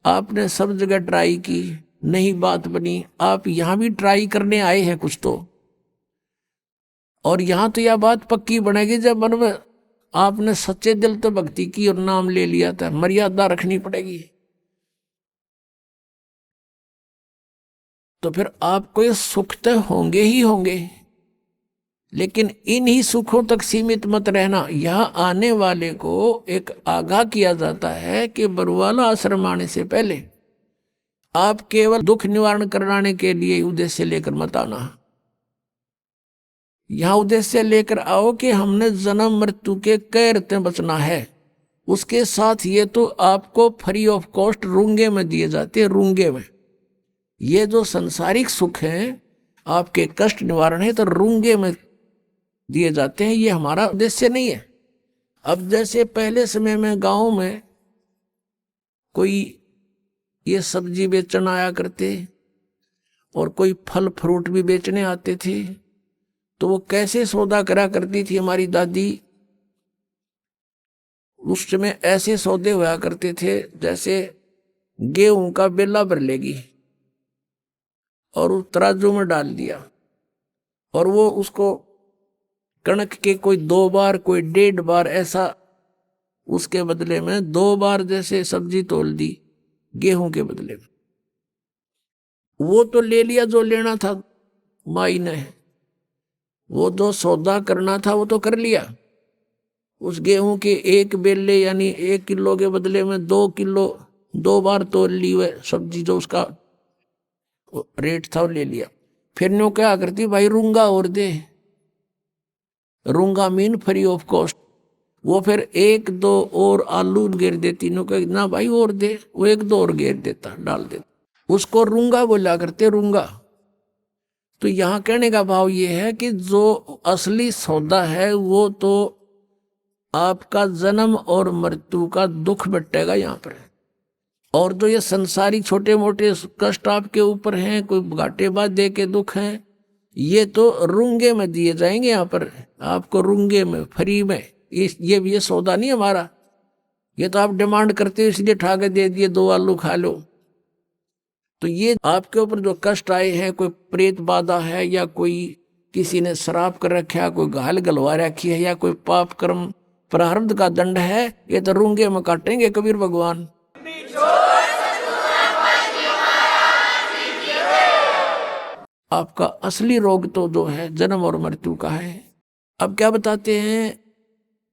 आपने सब जगह ट्राई की, नहीं बात बनी, आप यहां भी ट्राई करने आए हैं कुछ तो। और यहां तो यह बात पक्की बनेगी जब मन में आपने सच्चे दिल तो भक्ति की और नाम ले लिया था। मर्यादा रखनी पड़ेगी, तो फिर आपको ये सुख तो होंगे ही होंगे, लेकिन इन्हीं सुखों तक सीमित मत रहना। यहाँ आने वाले को एक आगाह किया जाता है कि बरवाला आश्रम आने से पहले आप केवल दुख निवारण कराने के लिए उद्देश्य लेकर मत आना। यहाँ उद्देश्य लेकर आओ कि हमने जन्म मृत्यु के कैर से बचना है। उसके साथ ये तो आपको फ्री ऑफ कॉस्ट रूंगे में दिए जाते हैं, रूंगे में। ये जो संसारिक सुख हैं, आपके कष्ट निवारण है, तो रूंगे में दिए जाते हैं। ये हमारा उद्देश्य नहीं है। अब जैसे पहले समय में गांव में कोई ये सब्जी बेचने आया करते और कोई फल फ्रूट भी बेचने आते थे, तो वो कैसे सौदा करा करती थी हमारी दादी। उस समय ऐसे सौदे हुआ करते थे जैसे गेहूं का बेला भर लेगी और उस तराजू में डाल दिया, और वो उसको कणक के कोई 2 बार कोई 1.5 बार ऐसा, उसके बदले में 2 बार जैसे सब्जी तोल दी गेहूं के बदले में। वो तो ले लिया जो लेना था माई ने, वो जो सौदा करना था वो तो कर लिया। उस गेहूं के 1 बेले यानी 1 किलो के बदले में 2 किलो 2 बार तोल ली वह सब्जी, जो उसका रेट था वो ले लिया। फिर नो क्या करती, भाई रूंगा और दे, रूंगा मीन फ्री ऑफ कॉस्ट। वो फिर 1-2 और आलू घेर देती, नो कह ना भाई और दे, वो 1-2 और घेर देता, डाल देता। उसको रूंगा बोला करते, रूंगा। तो यहाँ कहने का भाव ये है कि जो असली सौदा है वो तो आपका जन्म और मृत्यु का दुख बटेगा यहाँ पर। और जो ये संसारी छोटे मोटे कष्ट आपके ऊपर हैं, कोई घाटे बाधे के दुख हैं, ये तो रूंगे में दिए जाएंगे। यहाँ पर आपको रूंगे में, फ्री में। ये सौदा नहीं हमारा, ये तो आप डिमांड करते हो इसलिए ठा के दे दिए, 2 आलू खा लो। तो ये आपके ऊपर जो कष्ट आए हैं, कोई प्रेत बाधा है, या कोई किसी ने श्राप कर रखा है, कोई घायल गलवा रखी है, या कोई पाप कर्म प्रारब्ध का दंड है, ये तो रूंगे में काटेंगे कबीर भगवान। आपका असली रोग तो जो है जन्म और मृत्यु का है। अब क्या बताते हैं,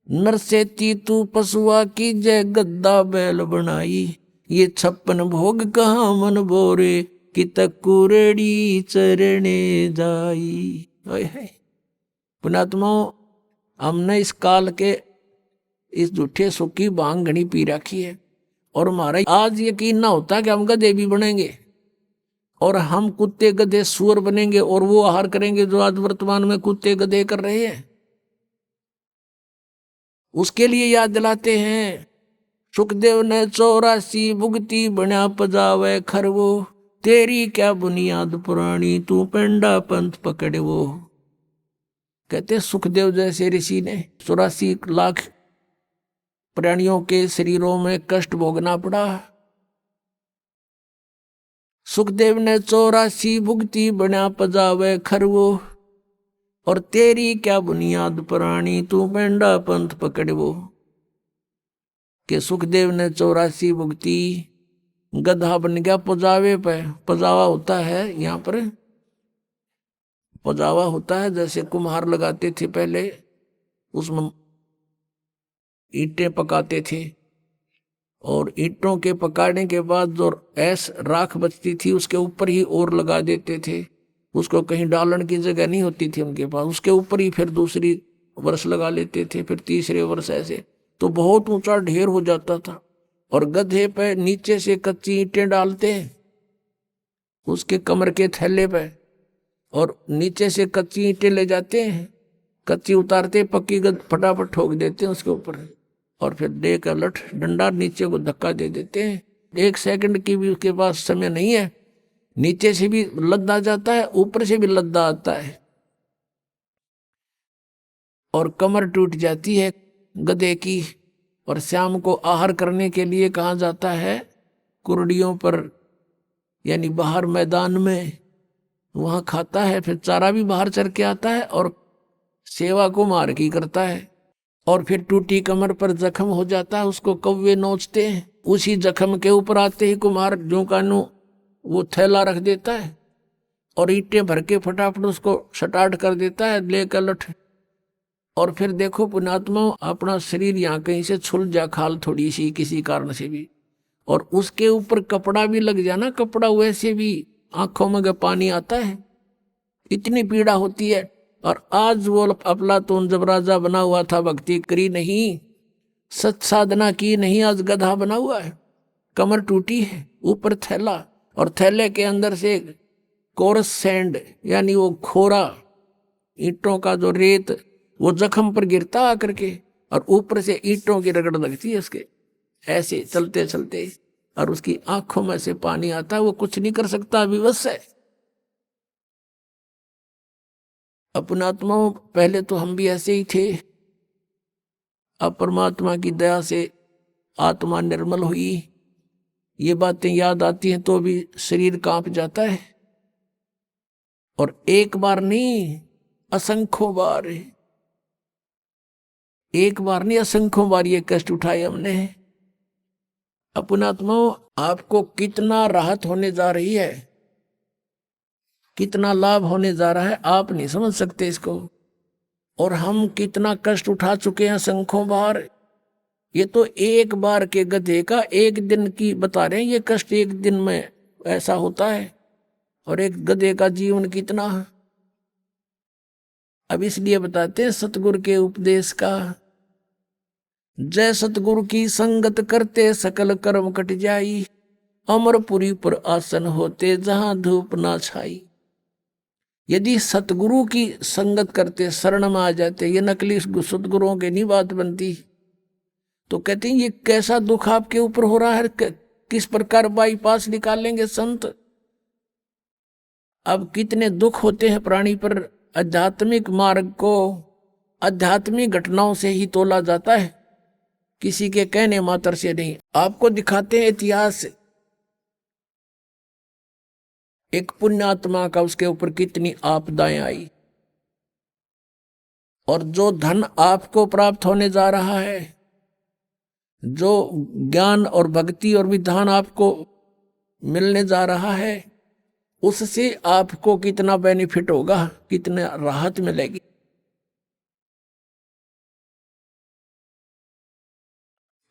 नर से तीतू पशुआ की जय गद्दा बैल बनाई, ये 56 भोग कहाँ मन बोरे, कि तकुरेड़ी चरणे जाई। पुणात्माओं, हमने इस काल के इस झूठे सुख की भांग घनी पी रखी है, और हमारा आज यकीन ना होता कि हम गधे भी बनेंगे, और हम कुत्ते गधे सुअर बनेंगे, और वो आहार करेंगे जो आज वर्तमान में कुत्ते गधे कर रहे हैं। उसके लिए याद दिलाते हैं, सुखदेव ने 84 भुगती बना पजावे खरवो, तेरी क्या बुनियाद पुरानी, तू पेंडा पंथ पकड़े वो। कहते सुखदेव जैसे ऋषि ने 84 लाख प्राणियों के शरीरों में कष्ट भोगना पड़ा। सुखदेव ने 84 भुगती बना पजावे खरवो, और तेरी क्या बुनियाद पुरानी, तू पेंडा पंथ पकड़वो। के सुखदेव ने 84 भुगती, गधा बन गया पजावे पे। पजावा होता है यहाँ पर, पजावा होता है जैसे कुम्हार लगाते थे पहले, उसमें ईंटें पकाते थे, और ईंटों के पकाने के बाद जो राख बचती थी उसके ऊपर ही और लगा देते थे। उसको कहीं डालने की जगह नहीं होती थी उनके पास, उसके ऊपर ही फिर दूसरी वर्ष लगा लेते थे, फिर तीसरे वर्ष ऐसे। तो बहुत ऊंचा ढेर हो जाता था, और गधे पे नीचे से कच्ची ईंटें डालते हैं उसके कमर के थैले पे, और नीचे से कच्ची ईंटें ले जाते हैं, कच्ची उतारते, पक्की फटाफट ठोक देते हैं उसके ऊपर, और फिर दे का लठ डंडा नीचे को धक्का दे देते हैं। 1 सेकंड की भी उसके पास समय नहीं है, नीचे से भी लद्दा जाता है, ऊपर से भी लद्दा आता है, और कमर टूट जाती है गधे की। और शाम को आहार करने के लिए कहाँ जाता है, कुर्डियों पर, यानी बाहर मैदान में, वहां खाता है, फिर चारा भी बाहर चर के आता है, और सेवा को मार की करता है। और फिर टूटी कमर पर जख्म हो जाता है, उसको कौवे नोचते हैं, उसी जख्म के ऊपर आते ही कुम्हार जो कानू वो थैला रख देता है, और ईंटें भर के फटाफट उसको स्टार्ट कर देता है लेकर लठ। और फिर देखो पुण्यात्मा, अपना शरीर यहाँ कहीं से छुल जा, खाल थोड़ी सी किसी कारण से भी, और उसके ऊपर कपड़ा भी लग जाना, कपड़ा वैसे भी आंखों में पानी आता है, इतनी पीड़ा होती है। और आज वो अफलातून जब राजा बना हुआ था, भक्ति करी नहीं, सच साधना की नहीं, आज गधा बना हुआ है, कमर टूटी है, ऊपर थैला, और थैले के अंदर से कोरस सैंड, यानी वो खोरा ईंटों का जो रेत, वो जख्म पर गिरता आकर के, और ऊपर से ईंटों की रगड़ लगती है उसके, ऐसे चलते चलते, और उसकी आंखों में से पानी आता है, वो कुछ नहीं कर सकता, विवश है। अपनात्माओं, पहले तो हम भी ऐसे ही थे, अब परमात्मा की दया से आत्मा निर्मल हुई, ये बातें याद आती हैं तो भी शरीर कांप जाता है। और एक बार नहीं, असंख्यों बार, एक बार नहीं असंख्यों बार ये कष्ट उठाए हमने। अपनात्माओं, आपको कितना राहत होने जा रही है, कितना लाभ होने जा रहा है, आप नहीं समझ सकते इसको। और हम कितना कष्ट उठा चुके हैं असंख्यों बार। ये तो एक बार के गधे का एक दिन की बता रहे हैं, ये कष्ट एक दिन में ऐसा होता है, और एक गधे का जीवन कितना है। अब इसलिए बताते हैं सतगुरु के उपदेश का, जय सतगुरु की संगत करते सकल कर्म कट जाई, अमरपुरी पर आसन होते जहां धूप ना छाई। यदि सतगुरु की संगत करते, शरण में आ जाते, ये नकली सतगुरुओं की नहीं बात बनती, तो कहते हैं ये कैसा दुख आपके ऊपर हो रहा है, किस प्रकार बाईपास निकालेंगे संत। अब कितने दुख होते हैं प्राणी पर। आध्यात्मिक मार्ग को आध्यात्मिक घटनाओं से ही तोला जाता है, किसी के कहने मात्र से नहीं। आपको दिखाते हैं इतिहास, एक पुण्यात्मा का उसके ऊपर कितनी आपदाएं आई, और जो धन आपको प्राप्त होने जा रहा है, जो ज्ञान और भक्ति और विधान आपको मिलने जा रहा है, उससे आपको कितना बेनिफिट होगा, कितना राहत मिलेगी।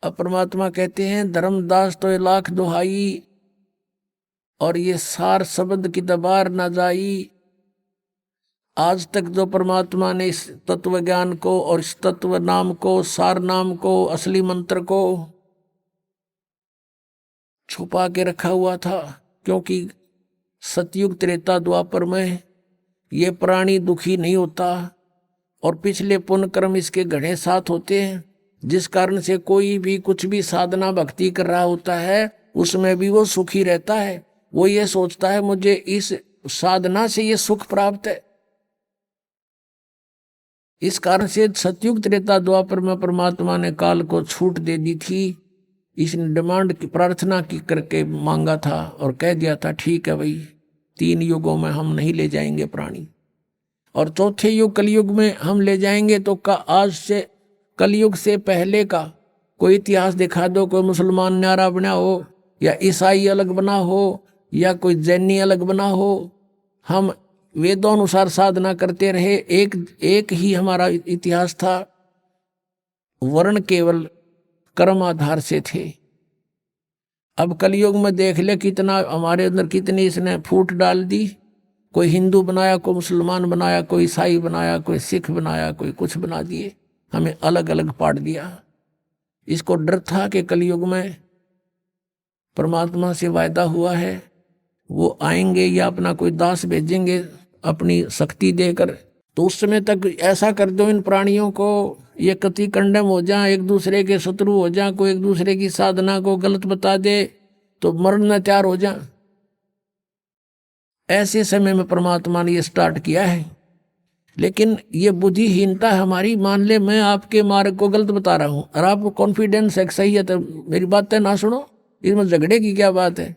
अब परमात्मा कहते हैं धर्मदास तो लाख दुहाई, और ये सार शब्द की दबार न जाई। आज तक जो परमात्मा ने इस तत्व ज्ञान को और इस तत्व नाम को, सार नाम को, असली मंत्र को छुपा के रखा हुआ था, क्योंकि सतयुग त्रेता द्वापर में ये प्राणी दुखी नहीं होता, और पिछले पुण्य कर्म इसके घने साथ होते हैं, जिस कारण से कोई भी कुछ भी साधना भक्ति कर रहा होता है उसमें भी वो सुखी रहता है। वो ये सोचता है मुझे इस साधना से ये सुख प्राप्त है। इस कारण से सतयुग त्रेता द्वापर में परमात्मा ने काल को छूट दे दी थी। इसने डिमांड की, प्रार्थना की करके मांगा था और कह दिया था ठीक है भाई, 3 युगों में हम नहीं ले जाएंगे प्राणी, और चौथे युग कलयुग में हम ले जाएंगे। तो आज से कलयुग से पहले का कोई इतिहास दिखा दो, कोई मुसलमान न्यारा बना हो, या ईसाई अलग बना हो, या कोई जैनी अलग बना हो। हम वेदों अनुसार साधना करते रहे, एक ही हमारा इतिहास था। वर्ण केवल कर्म आधार से थे। अब कलयुग में देख ले कितना हमारे अंदर कितनी इसने फूट डाल दी। कोई हिंदू बनाया, कोई मुसलमान बनाया, कोई ईसाई बनाया, कोई सिख बनाया, कोई कुछ बना दिए, हमें अलग अलग पाट दिया। इसको डर था कि कलयुग में परमात्मा से वायदा हुआ है वो आएंगे या अपना कोई दास भेजेंगे अपनी शक्ति देकर, तो उस समय तक ऐसा कर दो इन प्राणियों को ये कति कंडम हो जाए, एक दूसरे के शत्रु हो जाए, कोई एक दूसरे की साधना को गलत बता दे तो मरण में तैयार हो जाए। ऐसे समय में परमात्मा ने ये स्टार्ट किया है। लेकिन ये बुद्धिहीनता हमारी, मान ले मैं आपके मार्ग को गलत बता रहा हूं और आपको कॉन्फिडेंस है सही है, तो मेरी बातें ना सुनो, इसमें झगड़े की क्या बात है।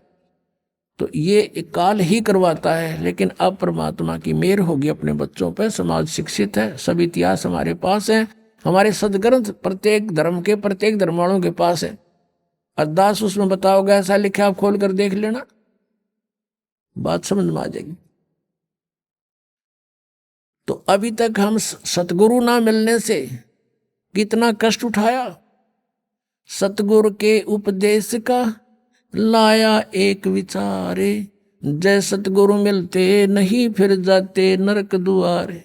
तो ये काल ही करवाता है। लेकिन अब परमात्मा की मेहर होगी अपने बच्चों पर, समाज शिक्षित है, सब इतिहास हमारे पास है, हमारे सदग्रंथ प्रत्येक धर्म के, प्रत्येक धर्म वालों के पास है। अरदास उसमें बताओगे ऐसा लिखा, आप खोल कर देख लेना, बात समझ में आ जाएगी। तो अभी तक हम सतगुरु ना मिलने से कितना कष्ट उठाया। सतगुरु के उपदेश का लाया एक विचारे, जय सतगुरु मिलते नहीं फिर जाते नरक दुआरे।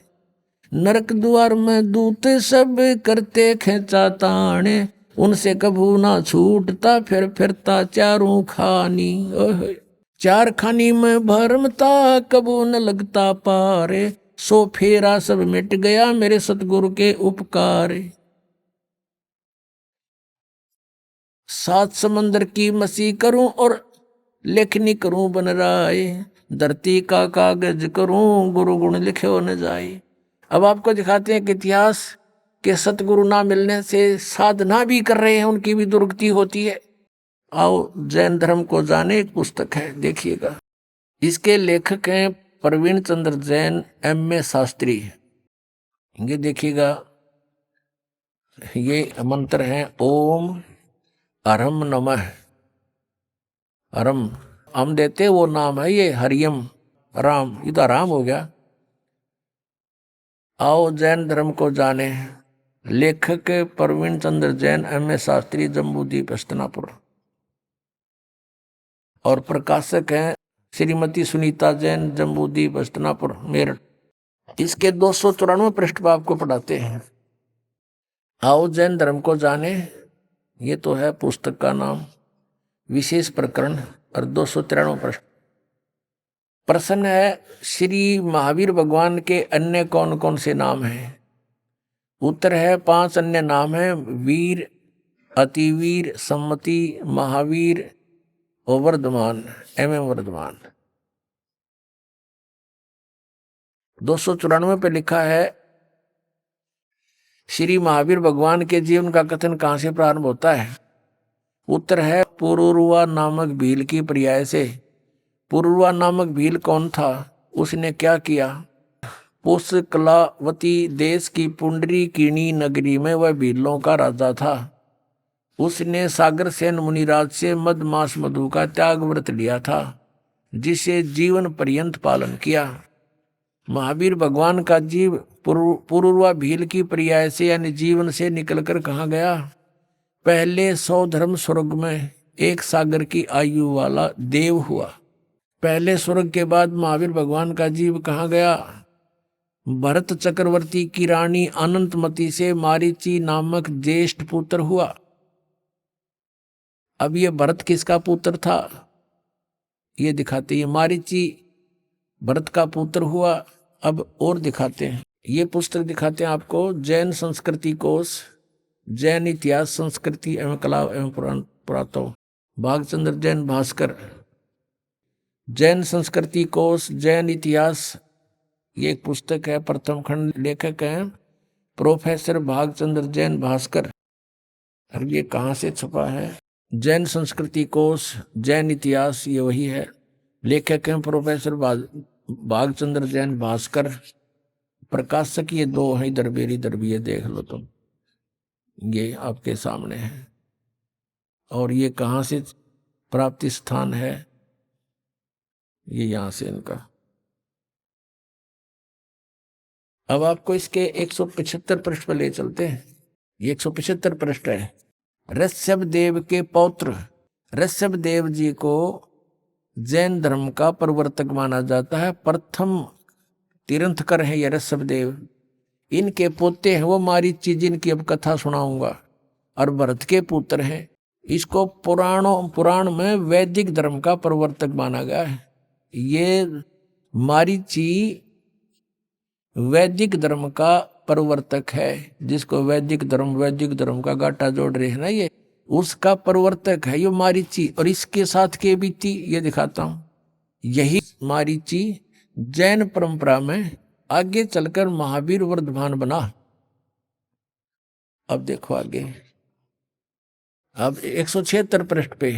नरक द्वार में दूत सब करते खेचा ताने, उनसे कभू ना छूटता फिर फिरता चारों खानी। ओहे, 4 खानी में भरमता कबू न लगता पारे, सो फेरा सब मिट गया मेरे सतगुरु के उपकार। 7 समंदर की मसी करूं और लेखनी करूं बन राय, धरती का कागज करूं गुरु गुण लिखे हो न जाए। अब आपको दिखाते हैं कि इतिहास के सतगुरु ना मिलने से साधना भी कर रहे हैं, उनकी भी दुर्गति होती है। आओ जैन धर्म को जाने, एक पुस्तक है देखिएगा, इसके लेखक हैं प्रवीण चंद्र जैन, M.A. शास्त्री। ये देखिएगा, ये मंत्र है ओम अरम नमः। अरम हम देते वो नाम है, ये हरियम राम, ये तो राम हो गया। आओ जैन धर्म को जाने, लेखक प्रवीण चंद्र जैन, M.A. शास्त्री, जम्बूद्वीप हस्तिनापुर, और प्रकाशक हैं श्रीमती सुनीता जैन, जम्बूद्वीप हस्तिनापुर मेरठ। इसके 294 पृष्ठ पर आपको पढ़ाते हैं। आओ जैन धर्म को जाने, ये तो है पुस्तक का नाम, विशेष प्रकरण, और 293 पृष्ठ। प्रश्न है श्री महावीर भगवान के अन्य कौन कौन से नाम हैं। उत्तर है 5 अन्य नाम हैं, वीर, अतिवीर, सम्मति, महावीर, और वर्धमान एवं वर्धमान। 294 पे लिखा है, श्री महावीर भगवान के जीवन का कथन कहां से प्रारंभ होता है? उत्तर है पुरुरवा नामक भील की पर्याय से। पुरुरवा नामक भील कौन था? उसने क्या किया? पुष्कलावती देश की पुंडरीकिणी नगरी में वह भीलों का राजा था। उसने सागर सेन मुनिराज से मदमास मधु का त्याग व्रत लिया था, जिसे जीवन पर्यंत पालन किया। महावीर भगवान का जीव पुरुरवा भील की पर्याय से यानी जीवन से निकलकर कहाँ गया? पहले 100 धर्म स्वर्ग में एक सागर की आयु वाला देव हुआ। पहले स्वर्ग के बाद महावीर भगवान का जीव कहाँ गया? भरत चक्रवर्ती की रानी अनंतमती से मारीची नामक ज्येष्ठ पुत्र हुआ। अब ये भरत किसका पुत्र था ये दिखाते, ये मारीची भरत का पुत्र हुआ। अब और दिखाते हैं, ये पुस्तक दिखाते हैं आपको, जैन संस्कृति कोश, जैन इतिहास संस्कृति एवं कला एवं पुरातत्व, भागचंद्र जैन भास्कर। जैन संस्कृति कोश, जैन इतिहास, ये एक पुस्तक है। प्रथम खंड, लेखक हैं प्रोफेसर भागचंद्र जैन भास्कर। और ये कहाँ से छपा है? जैन संस्कृति कोश, जैन इतिहास, ये वही है। लेखक हैं प्रोफेसर भागचंद्र जैन भास्कर। प्रकाशक ये दो हैं, दरबेरी दरबी, देख लो तुम, ये आपके सामने है। और ये कहाँ से प्राप्ति स्थान है? ये यहां से इनका। अब आपको इसके 175 पृष्ठ पर ले चलते हैं। ये 175 पृष्ठ है। ऋषभ देव के पौत्र ऋषभ देव जी को जैन धर्म का प्रवर्तक माना जाता है। प्रथम तीर्थंकर है ये ऋषभ देव। इनके पोते हैं वो मारीची, जिनकी अब कथा सुनाऊंगा, और भरत के पुत्र हैं। इसको पुराण में वैदिक धर्म का प्रवर्तक माना गया है। ये मारीची वैदिक धर्म का प्रवर्तक है, जिसको वैदिक धर्म का गाटा जोड़ रहे हैं ना, ये उसका प्रवर्तक है ये मारीची। और इसके साथ के बीती ये दिखाता हूं। यही मारीची जैन परंपरा में आगे चलकर महावीर वर्धमान बना। अब देखो आगे, अब 176 पृष्ठ पे,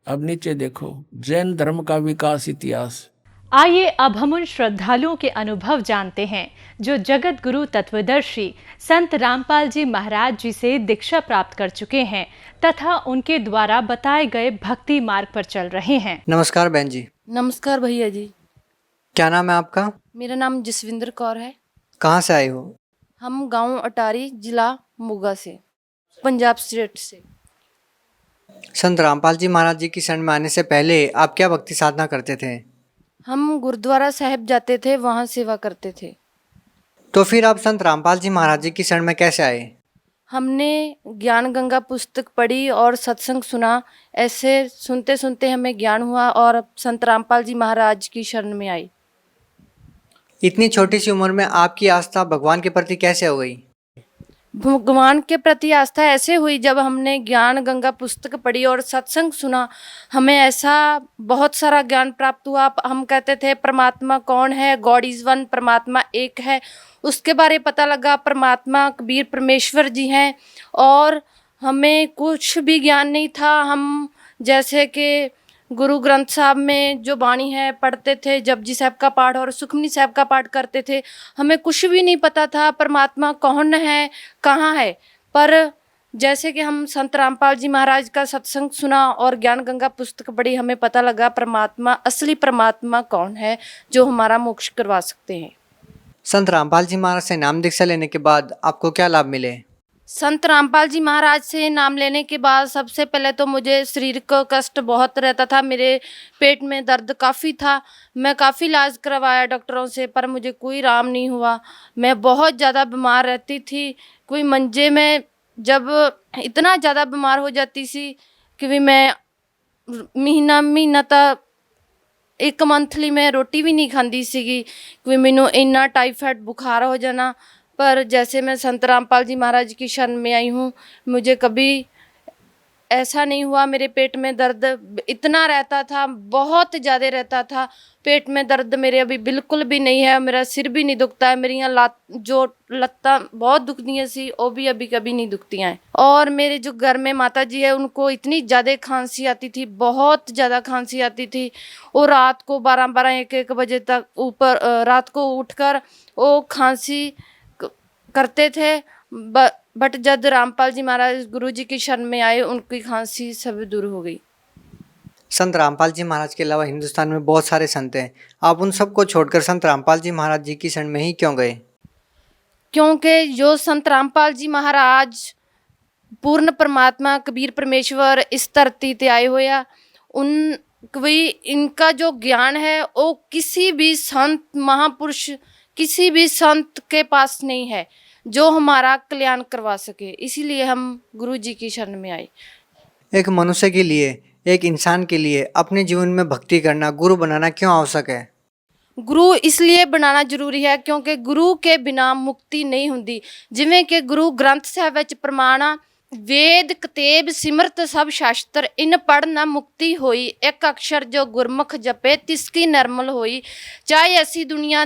अब नीचे देखो, जैन धर्म का विकास इतिहास। आइए अब हम उन श्रद्धालुओं के अनुभव जानते हैं जो जगत गुरु तत्वदर्शी संत रामपाल जी महाराज जी से दीक्षा प्राप्त कर चुके हैं तथा उनके द्वारा बताए गए भक्ति मार्ग पर चल रहे हैं। नमस्कार बहन जी। नमस्कार भैया जी। क्या नाम है आपका? मेरा नाम जसविंदर कौर है। कहाँ से आए हो? हम गांव अटारी, जिला मोगा से, पंजाब स्टेट से। संत रामपाल जी महाराज जी की शरण में आने से पहले आप क्या भक्ति साधना करते थे? हम गुरुद्वारा साहिब जाते थे, वहाँ सेवा करते थे। तो फिर आप संत रामपाल जी महाराज जी की शरण में कैसे आए? हमने ज्ञान गंगा पुस्तक पढ़ी और सत्संग सुना। ऐसे सुनते सुनते हमें ज्ञान हुआ और संत रामपाल जी महाराज की शरण में आई। इतनी छोटी सी उम्र में आपकी आस्था भगवान के प्रति कैसे हो गई? भगवान के प्रति आस्था ऐसे हुई जब हमने ज्ञान गंगा पुस्तक पढ़ी और सत्संग सुना। हमें ऐसा बहुत सारा ज्ञान प्राप्त हुआ। हम कहते थे परमात्मा कौन है, गॉड इज़ वन, परमात्मा एक है। उसके बारे पता लगा परमात्मा कबीर परमेश्वर जी हैं। और हमें कुछ भी ज्ञान नहीं था। हम जैसे कि गुरु ग्रंथ साहब में जो वाणी है पढ़ते थे, जपजी साहब का पाठ और सुखमनी साहब का पाठ करते थे। हमें कुछ भी नहीं पता था परमात्मा कौन है, कहाँ है। पर जैसे कि हम संत रामपाल जी महाराज का सत्संग सुना और ज्ञान गंगा पुस्तक पढ़ी, हमें पता लगा परमात्मा, असली परमात्मा कौन है जो हमारा मोक्ष करवा सकते हैं। संत रामपाल जी महाराज से नाम दीक्षा लेने के बाद आपको क्या लाभ मिले? संत रामपाल जी महाराज से नाम लेने के बाद सबसे पहले तो मुझे शरीर का कष्ट बहुत रहता था। मेरे पेट में दर्द काफ़ी था। मैं काफ़ी इलाज करवाया डॉक्टरों से, पर मुझे कोई आराम नहीं हुआ। मैं बहुत ज़्यादा बीमार रहती थी। कोई मंजे में जब इतना ज़्यादा बीमार हो जाती थी कि मैं महीना तक एक मंथली में रोटी भी नहीं खाती सीगी कि मैनू इन्ना टाइफाइड बुखार हो जाना। पर जैसे मैं संत रामपाल जी महाराज की शरण में आई हूँ, मुझे कभी ऐसा नहीं हुआ। मेरे पेट में दर्द इतना रहता था, बहुत ज़्यादा रहता था। पेट में दर्द मेरे अभी बिल्कुल भी नहीं है। मेरा सिर भी नहीं दुखता है। मेरी जो लत्तां बहुत दुखती सी वो भी अभी कभी नहीं दुखती हैं। और मेरे जो घर में माता जी है उनको इतनी ज़्यादा खांसी आती थी, बहुत ज़्यादा खांसी आती थी। वो रात को 12-12 1-1 बजे तक ऊपर रात को उठकर वो खांसी करते थे। बट जब रामपाल जी महाराज गुरु जी की शरण में आए उनकी खांसी सब दूर हो गई। संत रामपाल जी महाराज के अलावा हिंदुस्तान में बहुत सारे संत हैं, आप उन सबको छोड़कर संत रामपाल जी महाराज जी की शरण में ही क्यों गए? क्योंकि जो संत रामपाल जी महाराज पूर्ण परमात्मा कबीर परमेश्वर इस धरती ते आए हुए आ, उन कोई इनका जो ज्ञान है वो किसी भी संत महापुरुष किसी भी संत के पास नहीं है जो हमारा कल्याण करवा सके। इसीलिए हम गुरु जी की शरण में आए। एक मनुष्य के लिए, एक इंसान के लिए अपने जीवन में भक्ति करना, गुरु बनाना क्यों आवश्यक है? गुरु इसलिए बनाना जरूरी है क्योंकि गुरु के बिना मुक्ति नहीं होती। जिवें कि गुरु ग्रंथ साहिब विच प्रमाण आ, वेद कतेब सिमरत सब शास्त्र इन पढ़ न मुक्ति होई, एक अक्षर जो गुरमुख जपे तिसकी निर्मल होई। चाहे असी दुनिया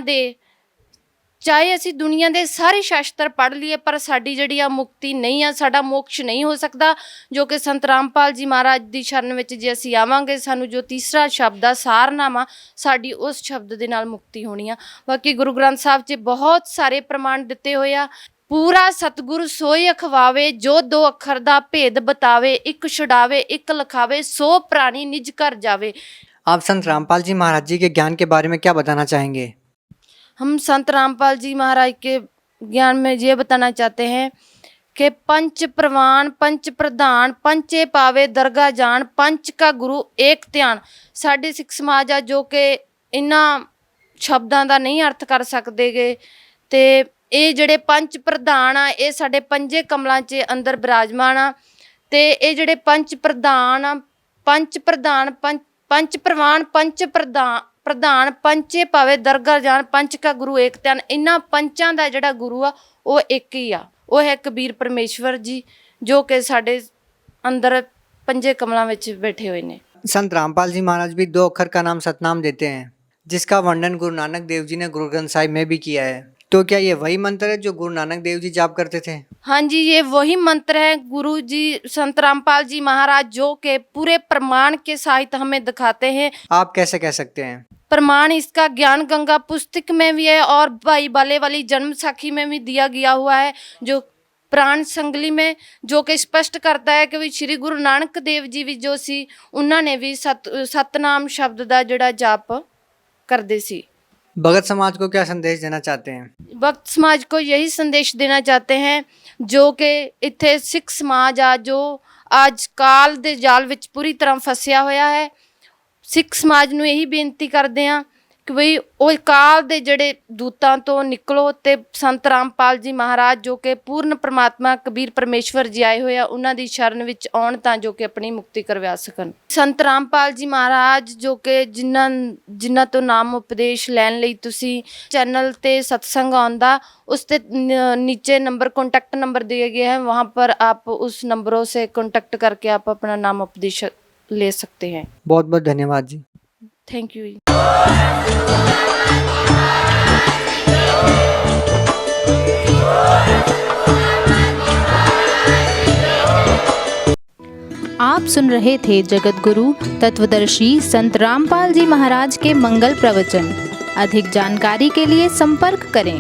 दे सारे शास्त्र पढ़ लिए पर साडी जिहड़ी आ मुक्ति नहीं आ, साडा मोक्ष नहीं हो सकता। जो कि संत रामपाल जी महाराज दी शरण विच जे असी आवांगे सानू जो तीसरा शब्द आ सारनामा, साडी उस शब्द दे नाल मुक्ति होनी आ। बाकी गुरु ग्रंथ साहिब 'च बहुत सारे प्रमाण दिते होए आ। पूरा सतगुरु सोई अखवावे जो 2 अखर दा भेद बतावे, एक छुड़ावे एक लिखावे सो प्राणी निज कर जावे। आप संत रामपाल जी महाराज जी के ज्ञान के बारे में क्या बताना चाहेंगे? हम संत रामपाल जी महाराज के ज्ञान में ये बताना चाहते हैं कि पंच प्रवान पंच प्रधान पंचे पावे दरगाह जान, पंच का गुरु एक ध्यान। साडे सिख समाज आ जो कि इन्हां शब्दां दा नहीं अर्थ कर सकदे गे ते ये जिहड़े पंच प्रधान आ ये साडे पंजे कमलां च अंदर विराजमान आ ते ये जिहड़े पंच प्रधान आ पंच प्रवान पंच प्रधान पंचे पावे दरगाह जान, पंच का गुरु एक ध्यान। इन्हां पंचां दा जिहड़ा गुरु आ वो एक ही आ, वो है कबीर परमेश्वर जी जो कि साडे अंदर पंजे कमलां विच बैठे हुए ने। संत रामपाल जी महाराज भी 2 अक्षर का नाम सतनाम देते हैं, जिसका वर्णन गुरु नानक देव जी ने गुरु ग्रंथ साहिब में भी किया है। तो क्या ये वही मंत्र है जो गुरु नानक देव जी जाप करते थे? हाँ जी, ये वही मंत्र है। गुरु जी संत रामपाल जी महाराज जो के पूरे प्रमाण के साहित्य हमें दिखाते हैं। आप कैसे कह सकते हैं? प्रमाण इसका ज्ञान गंगा पुस्तक में भी है और भाई बाले वाली जन्म साखी में भी दिया गया हुआ है, जो प्राण संगली में जो कि स्पष्ट करता है कि श्री गुरु नानक देव जी भी जो सी उन्होंने भी सतनाम शब्द का जिहड़ा जाप करते सी। भगत समाज को क्या संदेश देना चाहते हैं? भक्त समाज को यही संदेश देना चाहते हैं जो कि इत्थे सिख समाज आ जो आज काल दे जाल विच पूरी तरह फसिया होया है। सिख समाज नूं यही बेनती करते हैं कि बई वो काल दे जड़े दूतां तो निकलो ते संत रामपाल जी महाराज जो कि पूर्ण परमात्मा कबीर परमेश्वर जी आए हुए उन्हां दी शरण विच आउण तां जो कि अपनी मुक्ति करवा सकन। संत रामपाल जी महाराज जो कि जिन्हां तो नाम उपदेश लैण लई तुसीं चैनल ते सत्संग आउंदा उस ते नीचे नंबर कॉन्टैक्ट नंबर दिए गए हैं, वहाँ पर आप उस नंबरों से कॉन्टैक्ट करके आप अपना नाम उपदेश ले सकते हैं। बहुत बहुत धन्यवाद जी। Thank you. आप सुन रहे थे जगत गुरु तत्वदर्शी संत रामपाल जी महाराज के मंगल प्रवचन। अधिक जानकारी के लिए संपर्क करें